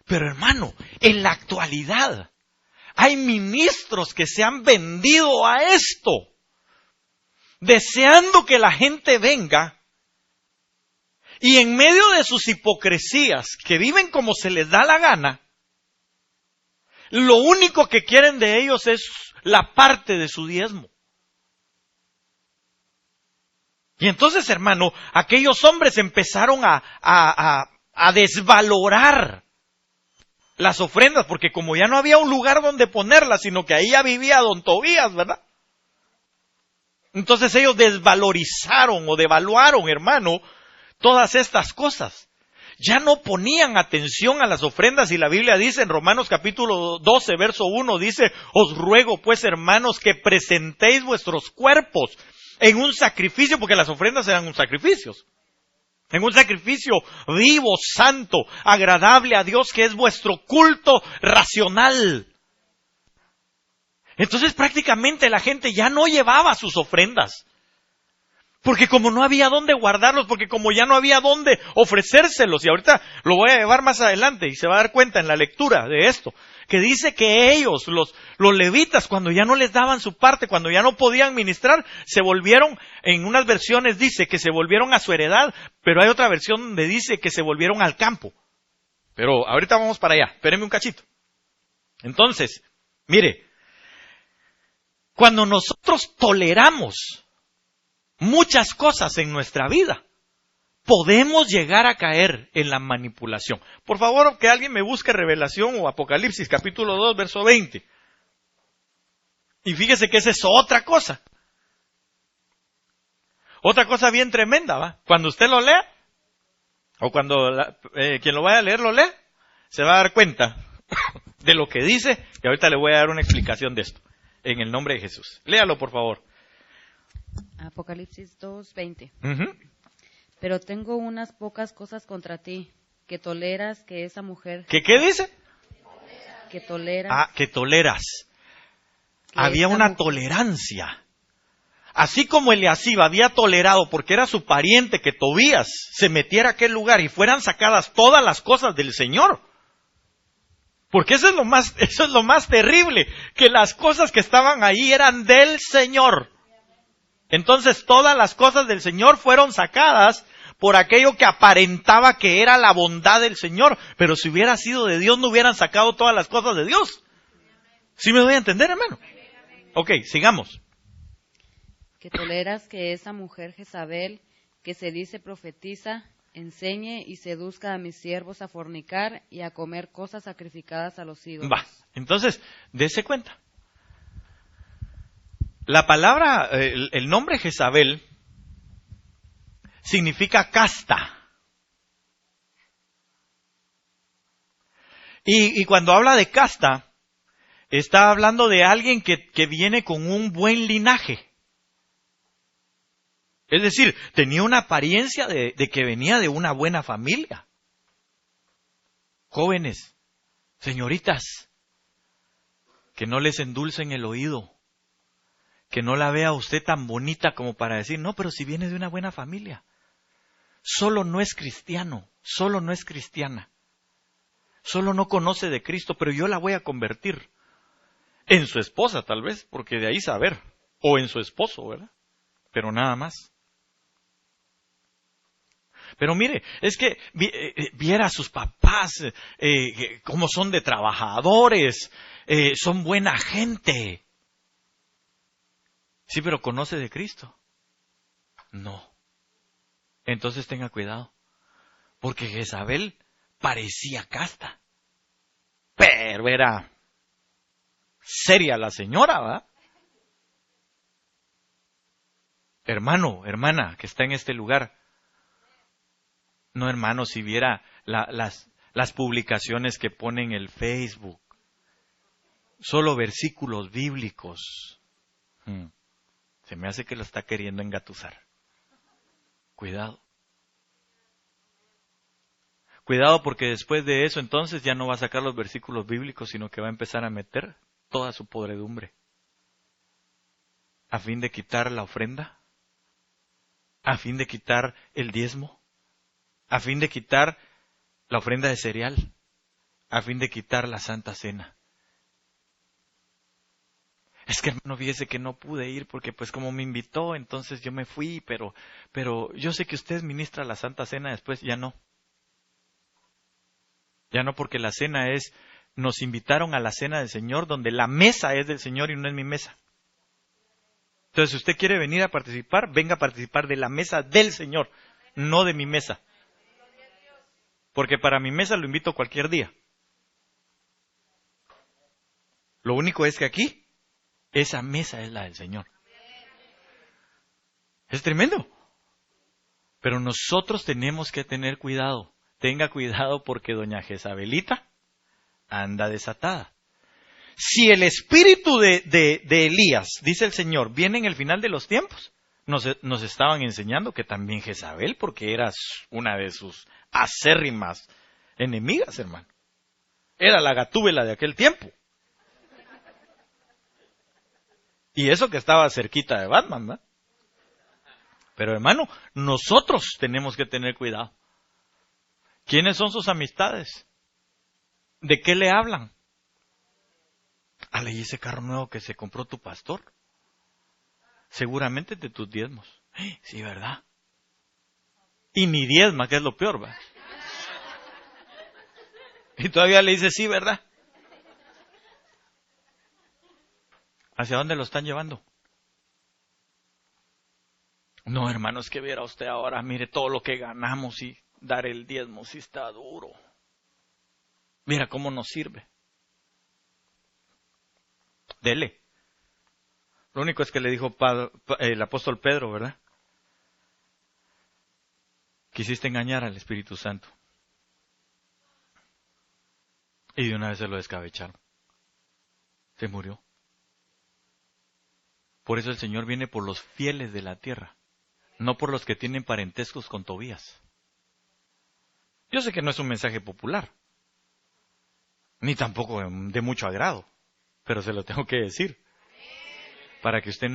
pero hermano, en la actualidad hay ministros que se han vendido a esto, deseando que la gente venga y en medio de sus hipocresías, que viven como se les da la gana, lo único que quieren de ellos es la parte de su diezmo. Y entonces, hermano, aquellos hombres empezaron a desvalorar las ofrendas, porque como ya no había un lugar donde ponerlas, sino que ahí ya vivía don Tobías, ¿verdad? Entonces ellos desvalorizaron o devaluaron, hermano, todas estas cosas. Ya no ponían atención a las ofrendas y la Biblia dice en Romanos capítulo 12, verso 1, dice, os ruego pues, hermanos, que presentéis vuestros cuerpos en un sacrificio, porque las ofrendas eran un sacrificio, en un sacrificio vivo, santo, agradable a Dios, que es vuestro culto racional. Entonces prácticamente la gente ya no llevaba sus ofrendas, porque como no había dónde guardarlos, porque como ya no había dónde ofrecérselos, y ahorita lo voy a llevar más adelante y se va a dar cuenta en la lectura de esto, que dice que ellos, los levitas, cuando ya no les daban su parte, cuando ya no podían ministrar, se volvieron, en unas versiones dice que se volvieron a su heredad, pero hay otra versión donde dice que se volvieron al campo. Pero ahorita vamos para allá, espérenme un cachito. Entonces, mire, cuando nosotros toleramos muchas cosas en nuestra vida, podemos llegar a caer en la manipulación. Por favor, que alguien me busque Revelación o Apocalipsis, capítulo 2, verso 20. Y fíjese que esa es otra cosa. Otra cosa bien tremenda, ¿va? Cuando usted lo lea, o cuando quien lo vaya a leer lo lea, se va a dar cuenta de lo que dice, y ahorita le voy a dar una explicación de esto, en el nombre de Jesús. Léalo, por favor. Apocalipsis 2, 20. Uh-huh. Pero tengo unas pocas cosas contra ti, que toleras que esa mujer... ¿Qué dice? Que toleras... Ah, que toleras. Había una tolerancia. así como Eliasib había tolerado, porque era su pariente, que Tobías se metiera a aquel lugar y fueran sacadas todas las cosas del Señor. Porque eso es lo más terrible, que las cosas que estaban ahí eran del Señor. Entonces todas las cosas del Señor fueron sacadas por aquello que aparentaba que era la bondad del Señor. Pero si hubiera sido de Dios, no hubieran sacado todas las cosas de Dios. ¿Sí me doy a entender, hermano? Ok, sigamos. Que toleras que esa mujer Jezabel, que se dice profetiza, enseñe y seduzca a mis siervos a fornicar y a comer cosas sacrificadas a los ídolos. Va, entonces, dése cuenta. La palabra, el nombre Jezabel significa casta. Y cuando habla de casta, está hablando de alguien que viene con un buen linaje. Es decir, tenía una apariencia de que venía de una buena familia. Jóvenes, señoritas, que no les endulcen el oído, que no la vea usted tan bonita como para decir, no, pero si viene de una buena familia. Solo no es cristiano, solo no es cristiana, solo no conoce de Cristo, pero yo la voy a convertir en su esposa tal vez, porque de ahí saber, o en su esposo, ¿verdad? Pero nada más. Pero mire, es que viera a sus papás, cómo son de trabajadores, son buena gente. Sí, pero ¿conoce de Cristo? No. Entonces tenga cuidado, porque Jezabel parecía casta, pero era seria la señora, ¿va? Hermano, hermana, que está en este lugar, no, hermano, si viera las publicaciones que pone en el Facebook, solo versículos bíblicos, se me hace que lo está queriendo engatusar. Cuidado. Cuidado, porque después de eso entonces ya no va a sacar los versículos bíblicos, sino que va a empezar a meter toda su podredumbre. A fin de quitar la ofrenda, a fin de quitar el diezmo, a fin de quitar la ofrenda de cereal, a fin de quitar la Santa Cena. Es que, hermano, fíjese que no pude ir porque pues como me invitó, entonces yo me fui, pero yo sé que usted ministra la Santa Cena, después ya no. Ya no, porque la cena nos invitaron a la cena del Señor, donde la mesa es del Señor y no es mi mesa. Entonces, si usted quiere venir a participar, venga a participar de la mesa del Señor, no de mi mesa. Porque para mi mesa lo invito cualquier día. Lo único es que aquí, esa mesa es la del Señor. Es tremendo. Pero nosotros tenemos que tener cuidado. Tenga cuidado porque doña Jezabelita anda desatada. Si el espíritu de Elías, dice el Señor, viene en el final de los tiempos, nos estaban enseñando que también Jezabel, porque era una de sus acérrimas enemigas, hermano. Era la gatúbela de aquel tiempo. Y eso que estaba cerquita de Batman, ¿verdad? Pero hermano, nosotros tenemos que tener cuidado. ¿Quiénes son sus amistades? ¿De qué le hablan? ¿Y ese carro nuevo que se compró tu pastor? Seguramente de tus diezmos. Sí, ¿verdad? Y ni diezma, que es lo peor, ¿va? Y todavía le dice, sí, ¿verdad? ¿Hacia dónde lo están llevando? No, hermano, es que viera usted ahora, mire todo lo que ganamos y dar el diezmo sí está duro. Mira cómo nos sirve. Dele. Lo único es que le dijo el apóstol Pedro, ¿verdad? Quisiste engañar al Espíritu Santo. Y de una vez se lo descabecharon. Se murió. Por eso el Señor viene por los fieles de la tierra, no por los que tienen parentescos con Tobías. Yo sé que no es un mensaje popular, ni tampoco de mucho agrado, pero se lo tengo que decir. para que usted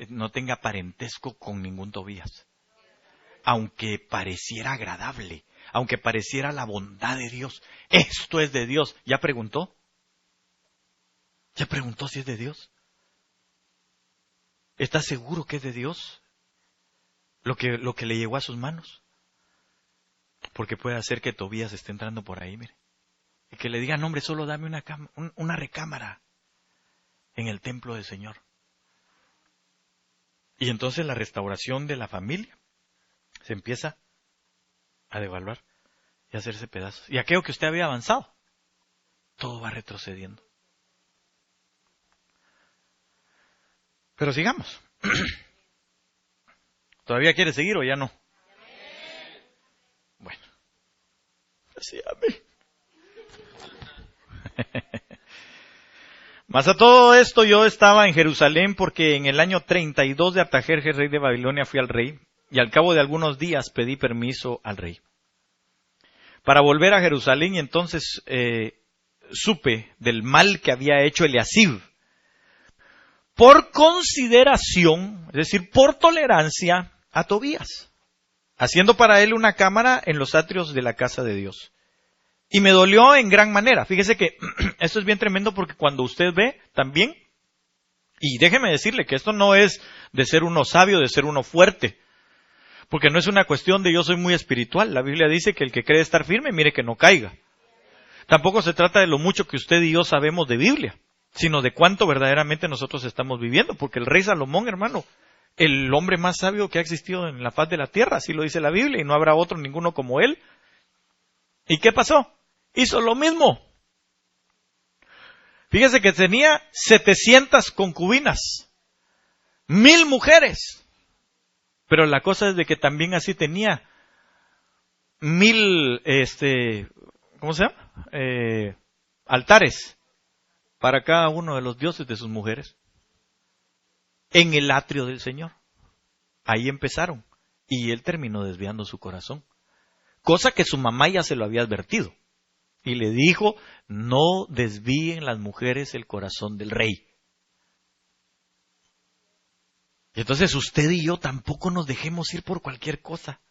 no tenga parentesco con ningún Tobías. Aunque pareciera agradable, aunque pareciera la bondad de Dios, esto es de Dios. ¿Ya preguntó? ¿Ya preguntó si es de Dios? ¿Está seguro que es de Dios lo que le llegó a sus manos? Porque puede hacer que Tobías esté entrando por ahí, mire. Y que le digan, hombre, solo dame una recámara en el templo del Señor. Y entonces la restauración de la familia se empieza a devaluar y a hacerse pedazos. Y aquello que usted había avanzado, todo va retrocediendo. Pero sigamos. ¿Todavía quiere seguir o ya no? Bueno. Sí, amén. Mas a todo esto yo estaba en Jerusalén porque en el año 32 de Artajerjes, rey de Babilonia, fui al rey y al cabo de algunos días pedí permiso al rey para volver a Jerusalén y entonces supe del mal que había hecho Eliasib por consideración, es decir, por tolerancia a Tobías, haciendo para él una cámara en los atrios de la casa de Dios. Y me dolió en gran manera. Fíjese que esto es bien tremendo porque cuando usted ve también, y déjeme decirle que esto no es de ser uno sabio, de ser uno fuerte, porque no es una cuestión de yo soy muy espiritual. La Biblia dice que el que cree estar firme, mire que no caiga. Tampoco se trata de lo mucho que usted y yo sabemos de Biblia, sino de cuánto verdaderamente nosotros estamos viviendo, porque el rey Salomón, hermano, el hombre más sabio que ha existido en la faz de la tierra, así lo dice la Biblia, y no habrá otro ninguno como él. ¿Y qué pasó? Hizo lo mismo. Fíjese que tenía 700 concubinas, 1000 mujeres. Pero la cosa es de que también así tenía 1000, ¿cómo se llama? Altares para cada uno de los dioses de sus mujeres. En el atrio del Señor. Ahí empezaron. Y él terminó desviando su corazón. Cosa que su mamá ya se lo había advertido. Y le dijo, no desvíen las mujeres el corazón del rey. Y entonces usted y yo tampoco nos dejemos ir por cualquier cosa.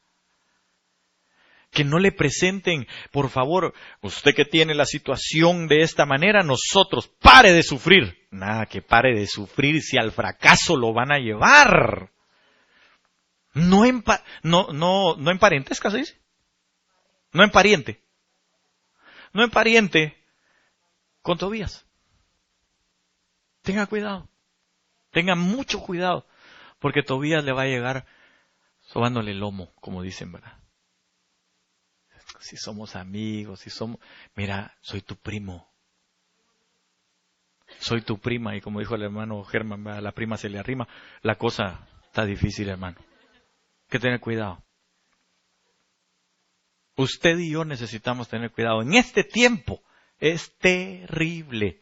Que no le presenten, por favor, usted que tiene la situación de esta manera, nosotros, pare de sufrir. Nada que pare de sufrir si al fracaso lo van a llevar. No en parentesca, ¿se dice? No en pariente. No en pariente con Tobías. Tenga cuidado. Tenga mucho cuidado. Porque Tobías le va a llegar sobándole el lomo, como dicen, ¿verdad? Si somos amigos, si somos... Mira, soy tu primo. Soy tu prima. Y como dijo el hermano Germán, a la prima se le arrima. La cosa está difícil, hermano. Hay que tener cuidado. Usted y yo necesitamos tener cuidado. En este tiempo es terrible.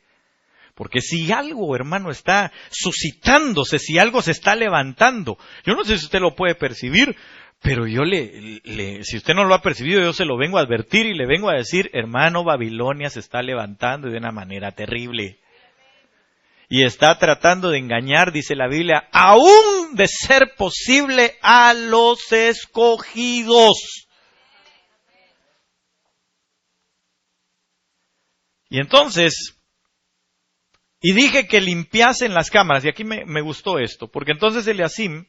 Porque si algo, hermano, está suscitándose, si algo se está levantando, yo no sé si usted lo puede percibir, pero yo si usted no lo ha percibido, yo se lo vengo a advertir y le vengo a decir, hermano, Babilonia se está levantando de una manera terrible. Y está tratando de engañar, dice la Biblia, aún de ser posible a los escogidos. Y entonces, y dije que limpiasen las cámaras, y aquí me gustó esto, porque entonces Eliasim,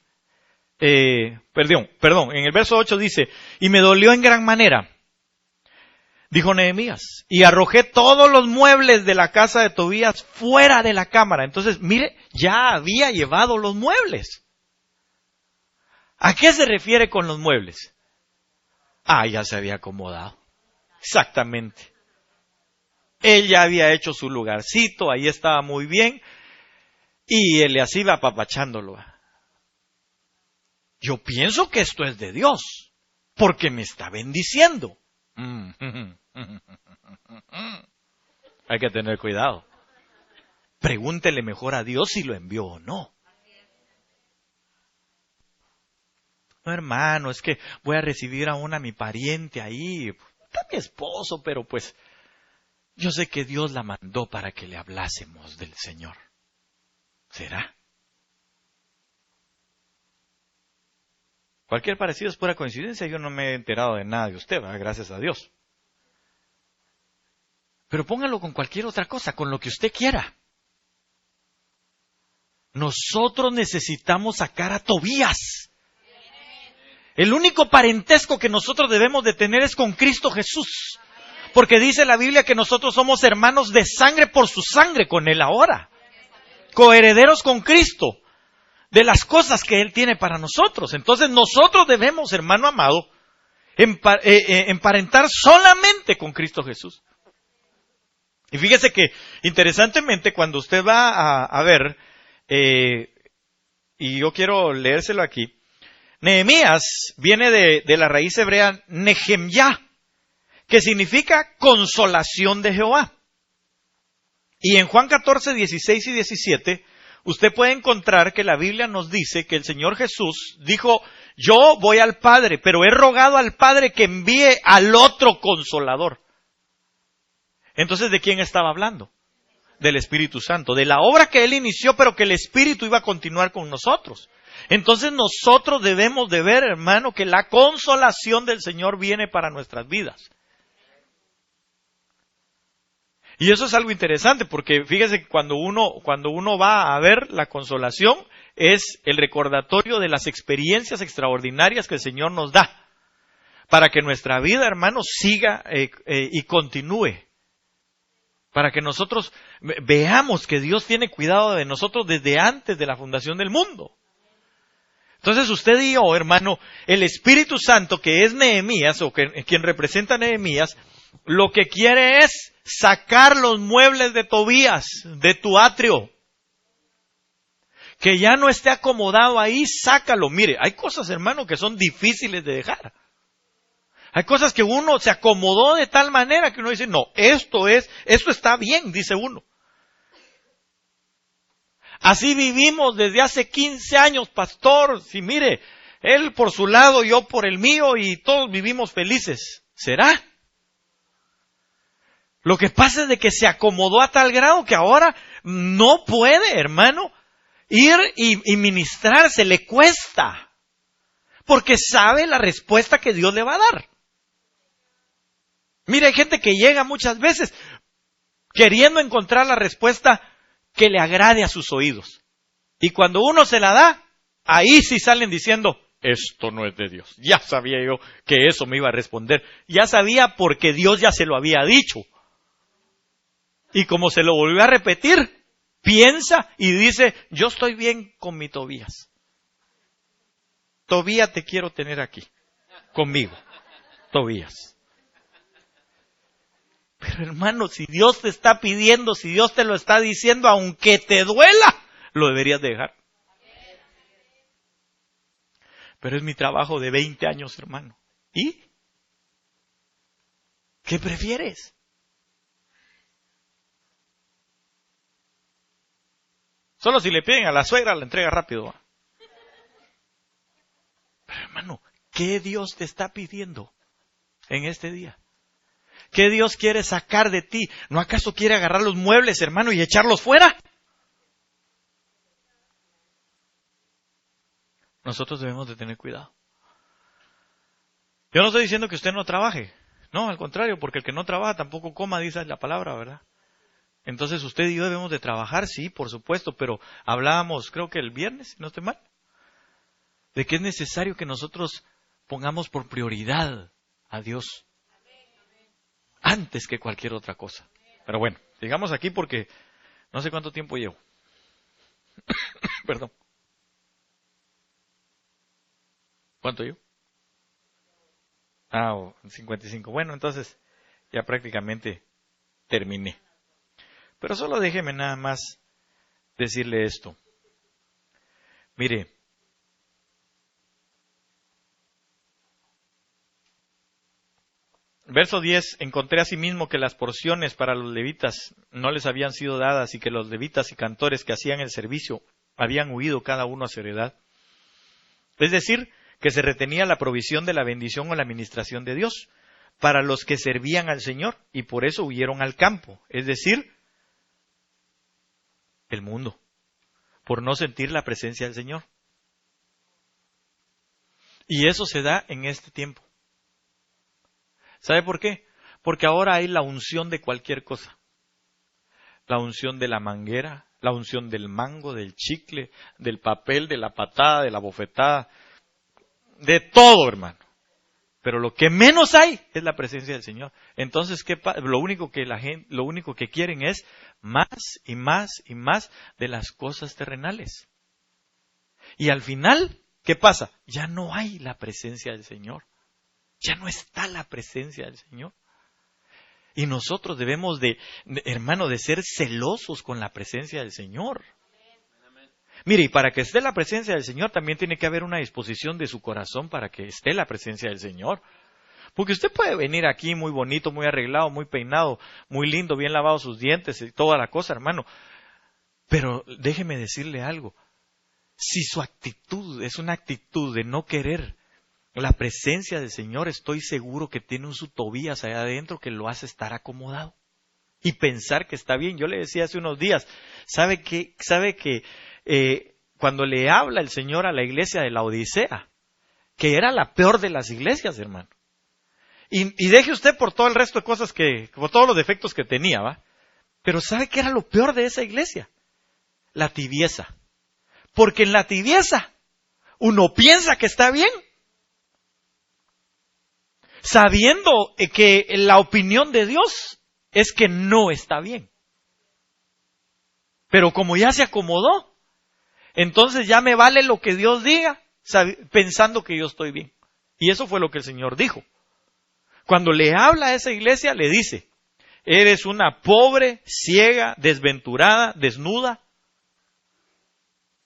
en el verso 8 dice, y me dolió en gran manera, dijo Nehemías, y arrojé todos los muebles de la casa de Tobías fuera de la cámara. Entonces, mire, ya había llevado los muebles. ¿A qué se refiere con los muebles? Ya se había acomodado. Exactamente. Él ya había hecho su lugarcito, ahí estaba muy bien, y Eliasib iba apapachándolo. Yo pienso que esto es de Dios, porque me está bendiciendo. Hay que tener cuidado. Pregúntele mejor a Dios si lo envió o no. No, hermano, es que voy a recibir a mi pariente ahí. Está mi esposo, pero pues yo sé que Dios la mandó para que le hablásemos del Señor. ¿Será? Cualquier parecido es pura coincidencia. Yo no me he enterado de nada de usted, ¿verdad? Gracias a Dios. Pero póngalo con cualquier otra cosa, con lo que usted quiera. Nosotros necesitamos sacar a Tobías. El único parentesco que nosotros debemos de tener es con Cristo Jesús. Porque dice la Biblia que nosotros somos hermanos de sangre por su sangre con Él ahora. Coherederos con Cristo de las cosas que Él tiene para nosotros. Entonces nosotros debemos, hermano amado, emparentar solamente con Cristo Jesús. Y fíjese que, interesantemente, cuando usted va a ver, y yo quiero leérselo aquí, Nehemías viene de la raíz hebrea Nehemyah, que significa consolación de Jehová. Y en Juan 14, 16 y 17, usted puede encontrar que la Biblia nos dice que el Señor Jesús dijo, yo voy al Padre, pero he rogado al Padre que envíe al otro consolador. Entonces, ¿de quién estaba hablando? Del Espíritu Santo, de la obra que Él inició, pero que el Espíritu iba a continuar con nosotros. Entonces nosotros debemos de ver, hermano, que la consolación del Señor viene para nuestras vidas. Y eso es algo interesante, porque fíjese que cuando uno va a ver la consolación, es el recordatorio de las experiencias extraordinarias que el Señor nos da, para que nuestra vida, hermano, siga y continúe. Para que nosotros veamos que Dios tiene cuidado de nosotros desde antes de la fundación del mundo. Entonces usted y yo, hermano, el Espíritu Santo, que es Nehemías, o quien representa a Nehemías, lo que quiere es sacar los muebles de Tobías, de tu atrio. Que ya no esté acomodado ahí, sácalo. Mire, hay cosas, hermano, que son difíciles de dejar. Hay cosas que uno se acomodó de tal manera que uno dice, no, esto está bien, dice uno. Así vivimos desde hace 15 años, pastor. Si mire, él por su lado, yo por el mío y todos vivimos felices. ¿Será? Lo que pasa es de que se acomodó a tal grado que ahora no puede, hermano, ir y ministrarse, le cuesta. Porque sabe la respuesta que Dios le va a dar. Mira, hay gente que llega muchas veces queriendo encontrar la respuesta que le agrade a sus oídos. Y cuando uno se la da, ahí sí salen diciendo, esto no es de Dios. Ya sabía yo que eso me iba a responder. Ya sabía porque Dios ya se lo había dicho. Y como se lo volvió a repetir, piensa y dice, yo estoy bien con mi Tobías. Tobías te quiero tener aquí, conmigo. Tobías. Pero hermano, si Dios te está pidiendo, si Dios te lo está diciendo, aunque te duela, lo deberías dejar. Pero es mi trabajo de 20 años, hermano. ¿Y? ¿Qué prefieres? Solo si le piden a la suegra, la entrega rápido. Pero hermano, ¿qué Dios te está pidiendo en este día? ¿Qué Dios quiere sacar de ti? ¿No acaso quiere agarrar los muebles, hermano, y echarlos fuera? Nosotros debemos de tener cuidado. Yo no estoy diciendo que usted no trabaje. No, al contrario, porque el que no trabaja tampoco coma, dice la palabra, ¿verdad? Entonces usted y yo debemos de trabajar, sí, por supuesto, pero hablábamos, creo que el viernes, si no estoy mal, de que es necesario que nosotros pongamos por prioridad a Dios antes que cualquier otra cosa. Pero bueno, sigamos aquí porque no sé cuánto tiempo llevo. Perdón. ¿Cuánto llevo? 55. Bueno, entonces ya prácticamente terminé. Pero solo déjeme nada más decirle esto. Mire, verso 10, encontré asimismo que las porciones para los levitas no les habían sido dadas y que los levitas y cantores que hacían el servicio habían huido cada uno a su heredad. Es decir, que se retenía la provisión de la bendición o la administración de Dios para los que servían al Señor y por eso huyeron al campo, es decir, el mundo, por no sentir la presencia del Señor. Y eso se da en este tiempo. ¿Sabe por qué? Porque ahora hay la unción de cualquier cosa. La unción de la manguera, la unción del mango, del chicle, del papel, de la patada, de la bofetada, de todo, hermano. Pero lo que menos hay es la presencia del Señor. Entonces, lo único que quieren es más y más y más de las cosas terrenales. Y al final, ¿qué pasa? Ya no hay la presencia del Señor. Ya no está la presencia del Señor. Y nosotros debemos hermano, de ser celosos con la presencia del Señor. Mire, y para que esté la presencia del Señor también tiene que haber una disposición de su corazón para que esté la presencia del Señor. Porque usted puede venir aquí muy bonito, muy arreglado, muy peinado, muy lindo, bien lavado sus dientes y toda la cosa, hermano. Pero déjeme decirle algo. Si su actitud es una actitud de no querer la presencia del Señor, estoy seguro que tiene un su Tobías allá adentro que lo hace estar acomodado y pensar que está bien. Yo le decía hace unos días, ¿sabe que cuando le habla el Señor a la iglesia de la Odisea, que era la peor de las iglesias, hermano? Y deje usted por todo el resto de cosas por todos los defectos que tenía, ¿va? Pero ¿sabe qué era lo peor de esa iglesia? La tibieza. Porque en la tibieza uno piensa que está bien, sabiendo que la opinión de Dios es que no está bien. Pero como ya se acomodó, entonces ya me vale lo que Dios diga, pensando que yo estoy bien. Y eso fue lo que el Señor dijo. Cuando le habla a esa iglesia, le dice, eres una pobre, ciega, desventurada, desnuda.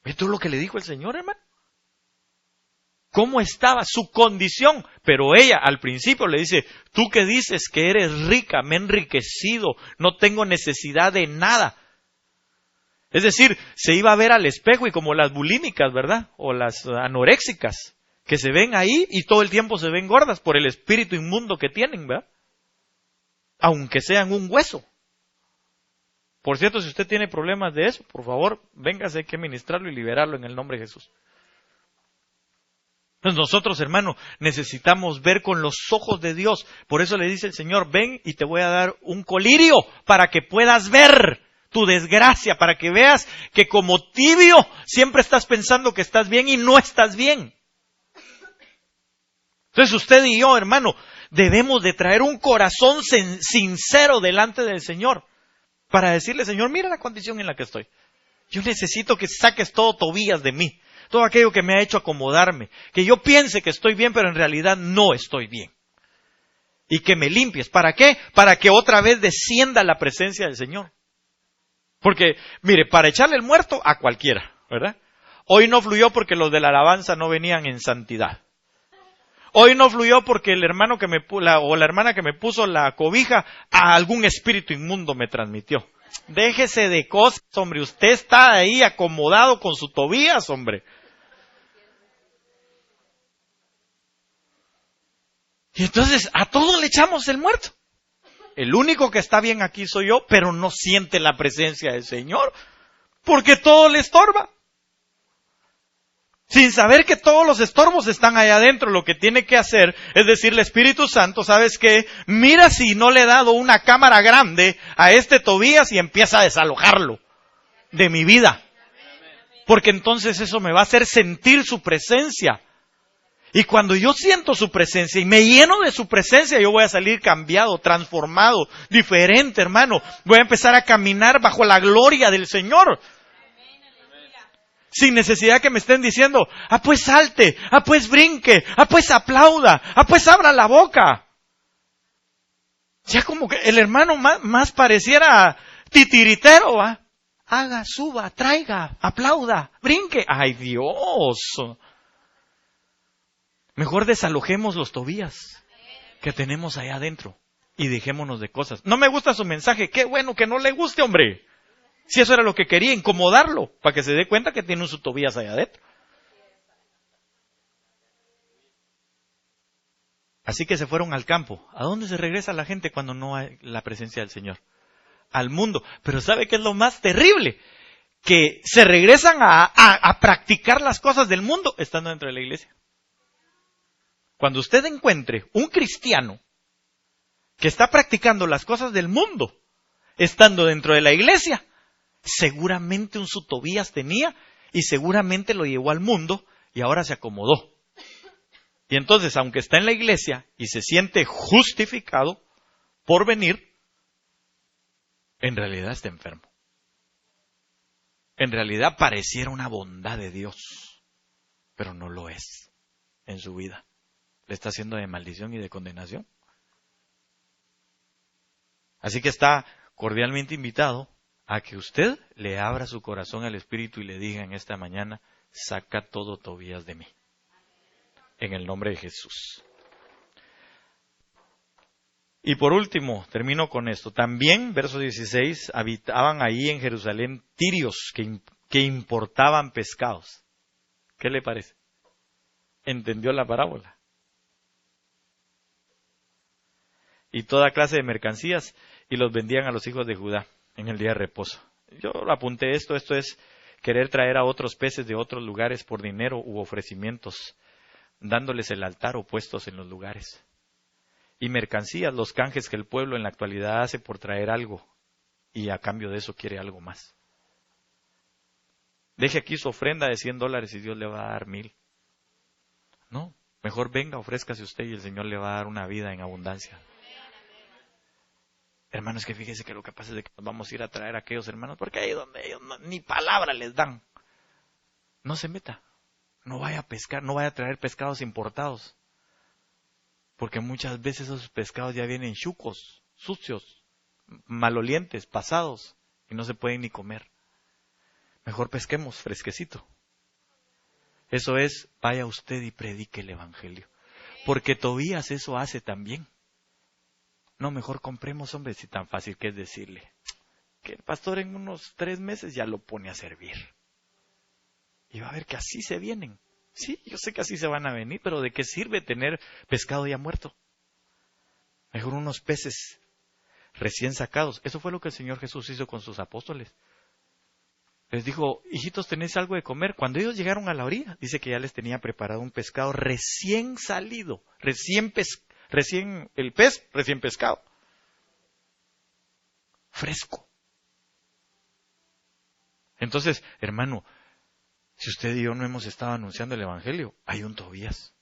¿Esto es lo que le dijo el Señor, hermano? ¿Cómo estaba su condición? Pero ella al principio le dice, tú que dices que eres rica, me he enriquecido, no tengo necesidad de nada. Es decir, se iba a ver al espejo y como las bulímicas, ¿verdad? O las anoréxicas, que se ven ahí y todo el tiempo se ven gordas por el espíritu inmundo que tienen, ¿verdad? Aunque sean un hueso. Por cierto, si usted tiene problemas de eso, por favor, véngase, hay que ministrarlo y liberarlo en el nombre de Jesús. Entonces nosotros, hermano, necesitamos ver con los ojos de Dios. Por eso le dice el Señor, ven y te voy a dar un colirio para que puedas ver tu desgracia, para que veas que como tibio siempre estás pensando que estás bien y no estás bien. Entonces usted y yo, hermano, debemos de traer un corazón sincero delante del Señor para decirle, Señor, mira la condición en la que estoy. Yo necesito que saques todo Tobías de mí, todo aquello que me ha hecho acomodarme, que yo piense que estoy bien, pero en realidad no estoy bien. Y que me limpies. ¿Para qué? Para que otra vez descienda la presencia del Señor. Porque, mire, para echarle el muerto a cualquiera, ¿verdad? Hoy no fluyó porque los de la alabanza no venían en santidad. Hoy no fluyó porque el hermano o la hermana que me puso la cobija a algún espíritu inmundo me transmitió. Déjese de cosas, hombre. Usted está ahí acomodado con su Tobías, hombre. Y entonces a todos le echamos el muerto. El único que está bien aquí soy yo, pero no siente la presencia del Señor, porque todo le estorba. Sin saber que todos los estorbos están allá adentro, lo que tiene que hacer es decirle, Espíritu Santo, ¿sabes qué? Mira si no le he dado una cámara grande a este Tobías y empieza a desalojarlo de mi vida. Porque entonces eso me va a hacer sentir su presencia. Y cuando yo siento su presencia y me lleno de su presencia, yo voy a salir cambiado, transformado, diferente, hermano. Voy a empezar a caminar bajo la gloria del Señor. Sin necesidad que me estén diciendo, pues salte, pues brinque, pues aplauda, pues abra la boca. Ya como que el hermano más pareciera titiritero, ¿va? Haga, suba, traiga, aplauda, brinque. ¡Ay, Dios! Mejor desalojemos los Tobías que tenemos allá adentro y dejémonos de cosas. No me gusta su mensaje, qué bueno que no le guste, hombre. Si eso era lo que quería, incomodarlo, para que se dé cuenta que tiene un su Tobías allá adentro. Así que se fueron al campo. ¿A dónde se regresa la gente cuando no hay la presencia del Señor? Al mundo. Pero ¿sabe qué es lo más terrible? Que se regresan a practicar las cosas del mundo estando dentro de la iglesia. Cuando usted encuentre un cristiano que está practicando las cosas del mundo, estando dentro de la iglesia, seguramente un su Tobías tenía y seguramente lo llevó al mundo y ahora se acomodó. Y entonces, aunque está en la iglesia y se siente justificado por venir, en realidad está enfermo. En realidad pareciera una bondad de Dios, pero no lo es en su vida. Le está haciendo de maldición y de condenación. Así que está cordialmente invitado a que usted le abra su corazón al Espíritu y le diga en esta mañana, saca todo Tobías de mí. En el nombre de Jesús. Y por último, termino con esto. También, verso 16, habitaban ahí en Jerusalén tirios que importaban pescados. ¿Qué le parece? ¿Entendió la parábola? Y toda clase de mercancías, y los vendían a los hijos de Judá en el día de reposo. Yo apunté esto es querer traer a otros peces de otros lugares por dinero u ofrecimientos, dándoles el altar o puestos en los lugares. Y mercancías, los canjes que el pueblo en la actualidad hace por traer algo, y a cambio de eso quiere algo más. Deje aquí su ofrenda de $100 y Dios le va a dar 1,000. No, mejor venga, ofrézcase usted y el Señor le va a dar una vida en abundancia. Hermanos, que fíjese que lo que pasa es de que nos vamos a ir a traer a aquellos hermanos, porque ahí donde ellos ni palabra les dan. No se meta, no vaya a pescar, no vaya a traer pescados importados. Porque muchas veces esos pescados ya vienen chucos, sucios, malolientes, pasados, y no se pueden ni comer. Mejor pesquemos fresquecito. Eso es, vaya usted y predique el Evangelio. Porque Tobías eso hace también. No, mejor compremos, hombre, si tan fácil que es decirle que el pastor en unos 3 meses ya lo pone a servir. Y va a ver que así se vienen. Sí, yo sé que así se van a venir, pero ¿de qué sirve tener pescado ya muerto? Mejor unos peces recién sacados. Eso fue lo que el Señor Jesús hizo con sus apóstoles. Les dijo, hijitos, ¿tenéis algo de comer? Cuando ellos llegaron a la orilla, dice que ya les tenía preparado un pescado recién salido, recién pescado. Fresco. Entonces, hermano, si usted y yo no hemos estado anunciando el Evangelio, hay un Tobías.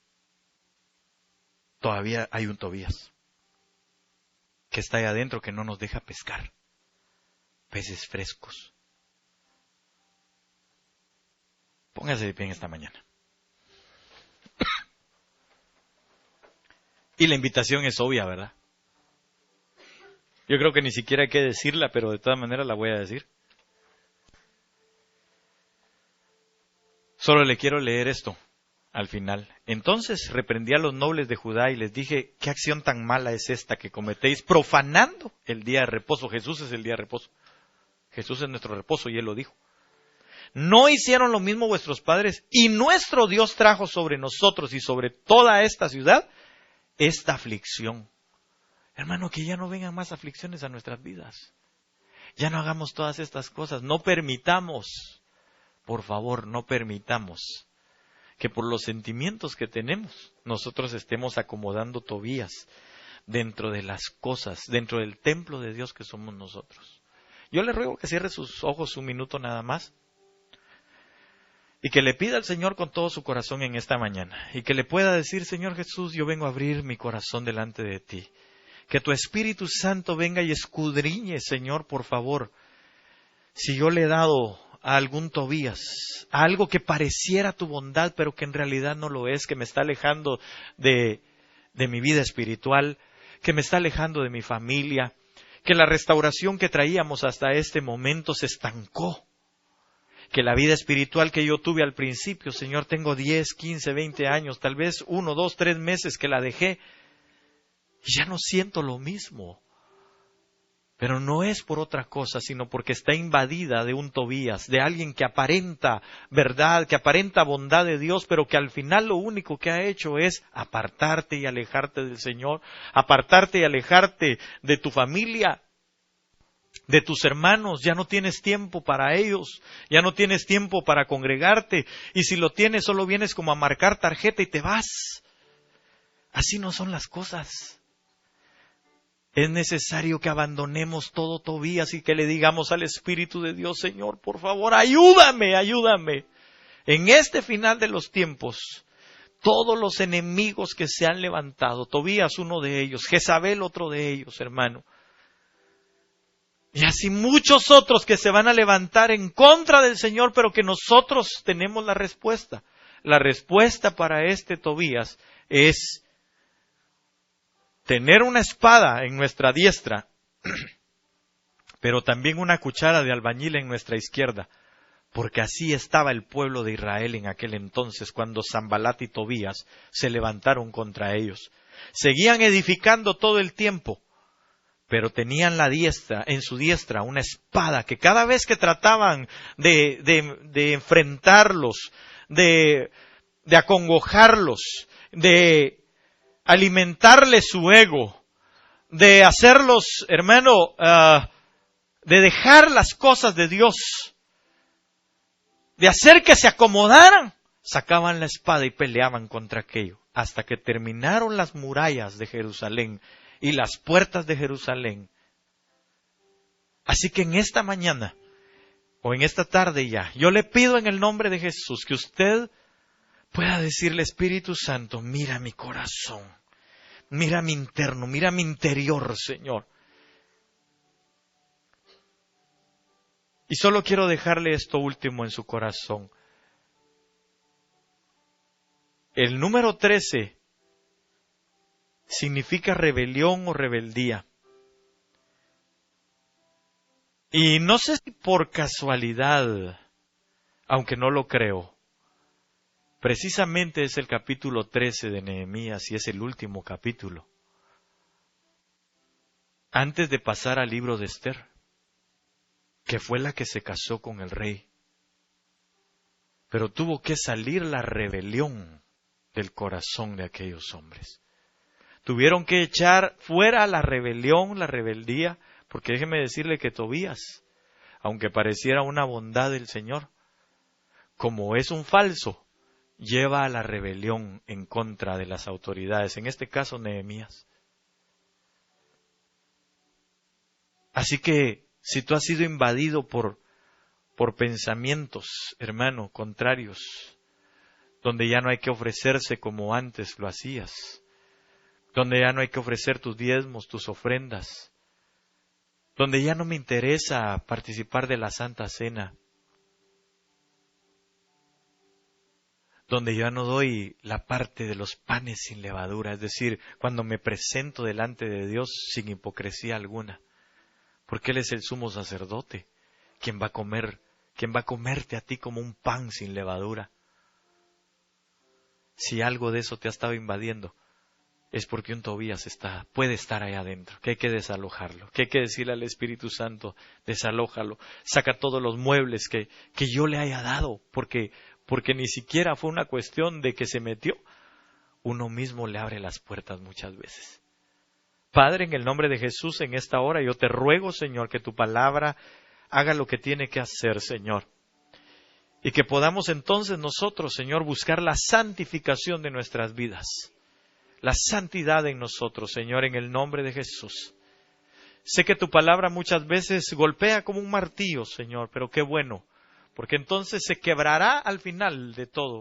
Todavía hay un Tobías que está ahí adentro que no nos deja pescar peces frescos. Póngase de pie en esta mañana. Y la invitación es obvia, ¿verdad? Yo creo que ni siquiera hay que decirla, pero de todas maneras la voy a decir. Solo le quiero leer esto al final. Entonces reprendí a los nobles de Judá y les dije, ¿qué acción tan mala es esta que cometéis profanando el día de reposo? Jesús es el día de reposo. Jesús es nuestro reposo y Él lo dijo. ¿No hicieron lo mismo vuestros padres? Y nuestro Dios trajo sobre nosotros y sobre toda esta ciudad esta aflicción. Hermano, que ya no vengan más aflicciones a nuestras vidas. Ya no hagamos todas estas cosas. No permitamos, por favor, no permitamos que por los sentimientos que tenemos, nosotros estemos acomodando Tobías dentro de las cosas, dentro del templo de Dios que somos nosotros. Yo le ruego que cierre sus ojos un minuto nada más. Y que le pida al Señor con todo su corazón en esta mañana. Y que le pueda decir, Señor Jesús, yo vengo a abrir mi corazón delante de ti. Que tu Espíritu Santo venga y escudriñe, Señor, por favor. Si yo le he dado a algún Tobías, a algo que pareciera tu bondad, pero que en realidad no lo es, que me está alejando de mi vida espiritual, que me está alejando de mi familia, que la restauración que traíamos hasta este momento se estancó. Que la vida espiritual que yo tuve al principio, Señor, tengo 10, 15, 20 años, tal vez 1, 2, 3 meses que la dejé y ya no siento lo mismo. Pero no es por otra cosa, sino porque está invadida de un Tobías, de alguien que aparenta verdad, que aparenta bondad de Dios, pero que al final lo único que ha hecho es apartarte y alejarte del Señor, apartarte y alejarte de tu familia, de tus hermanos. Ya no tienes tiempo para ellos, ya no tienes tiempo para congregarte, y si lo tienes solo vienes como a marcar tarjeta y te vas. Así no son las cosas. Es necesario que abandonemos todo, Tobías, y que le digamos al Espíritu de Dios: Señor, por favor, ayúdame, ayúdame. En este final de los tiempos, todos los enemigos que se han levantado, Tobías uno de ellos, Jezabel otro de ellos, hermano, y así muchos otros que se van a levantar en contra del Señor, pero que nosotros tenemos la respuesta. La respuesta para este Tobías es tener una espada en nuestra diestra, pero también una cuchara de albañil en nuestra izquierda, porque así estaba el pueblo de Israel en aquel entonces, cuando Sanbalat y Tobías se levantaron contra ellos. Seguían edificando todo el tiempo, pero tenían en su diestra una espada que cada vez que trataban de enfrentarlos, de acongojarlos, de alimentarles su ego, de hacerlos, hermano, de dejar las cosas de Dios, de hacer que se acomodaran, sacaban la espada y peleaban contra aquello, hasta que terminaron las murallas de Jerusalén y las puertas de Jerusalén. Así que en esta mañana, o en esta tarde ya, yo le pido en el nombre de Jesús que usted pueda decirle: Espíritu Santo, mira mi corazón, mira mi interno, mira mi interior, Señor. Y solo quiero dejarle esto último en su corazón. El número 13 significa rebelión o rebeldía. Y no sé si por casualidad, aunque no lo creo, precisamente es el capítulo 13 de Nehemías y es el último capítulo, antes de pasar al libro de Esther, que fue la que se casó con el rey. Pero tuvo que salir la rebelión del corazón de aquellos hombres. Tuvieron que echar fuera la rebelión, la rebeldía, porque déjeme decirle que Tobías, aunque pareciera una bondad del Señor, como es un falso, lleva a la rebelión en contra de las autoridades, en este caso Nehemías. Así que si tú has sido invadido por pensamientos, hermano, contrarios, donde ya no hay que ofrecerse como antes lo hacías, donde ya no hay que ofrecer tus diezmos, tus ofrendas, donde ya no me interesa participar de la Santa Cena, donde ya no doy la parte de los panes sin levadura, es decir, cuando me presento delante de Dios sin hipocresía alguna, porque Él es el sumo sacerdote, quien va a comerte a ti como un pan sin levadura. Si algo de eso te ha estado invadiendo, es porque un Tobías puede estar ahí adentro, que hay que desalojarlo, que hay que decirle al Espíritu Santo: desalójalo, saca todos los muebles que yo le haya dado, porque ni siquiera fue una cuestión de que se metió, uno mismo le abre las puertas muchas veces. Padre, en el nombre de Jesús, en esta hora yo te ruego, Señor, que tu palabra haga lo que tiene que hacer, Señor. Y que podamos entonces nosotros, Señor, buscar la santificación de nuestras vidas. La santidad en nosotros, Señor, en el nombre de Jesús. Sé que tu palabra muchas veces golpea como un martillo, Señor, pero qué bueno, porque entonces se quebrará al final de todo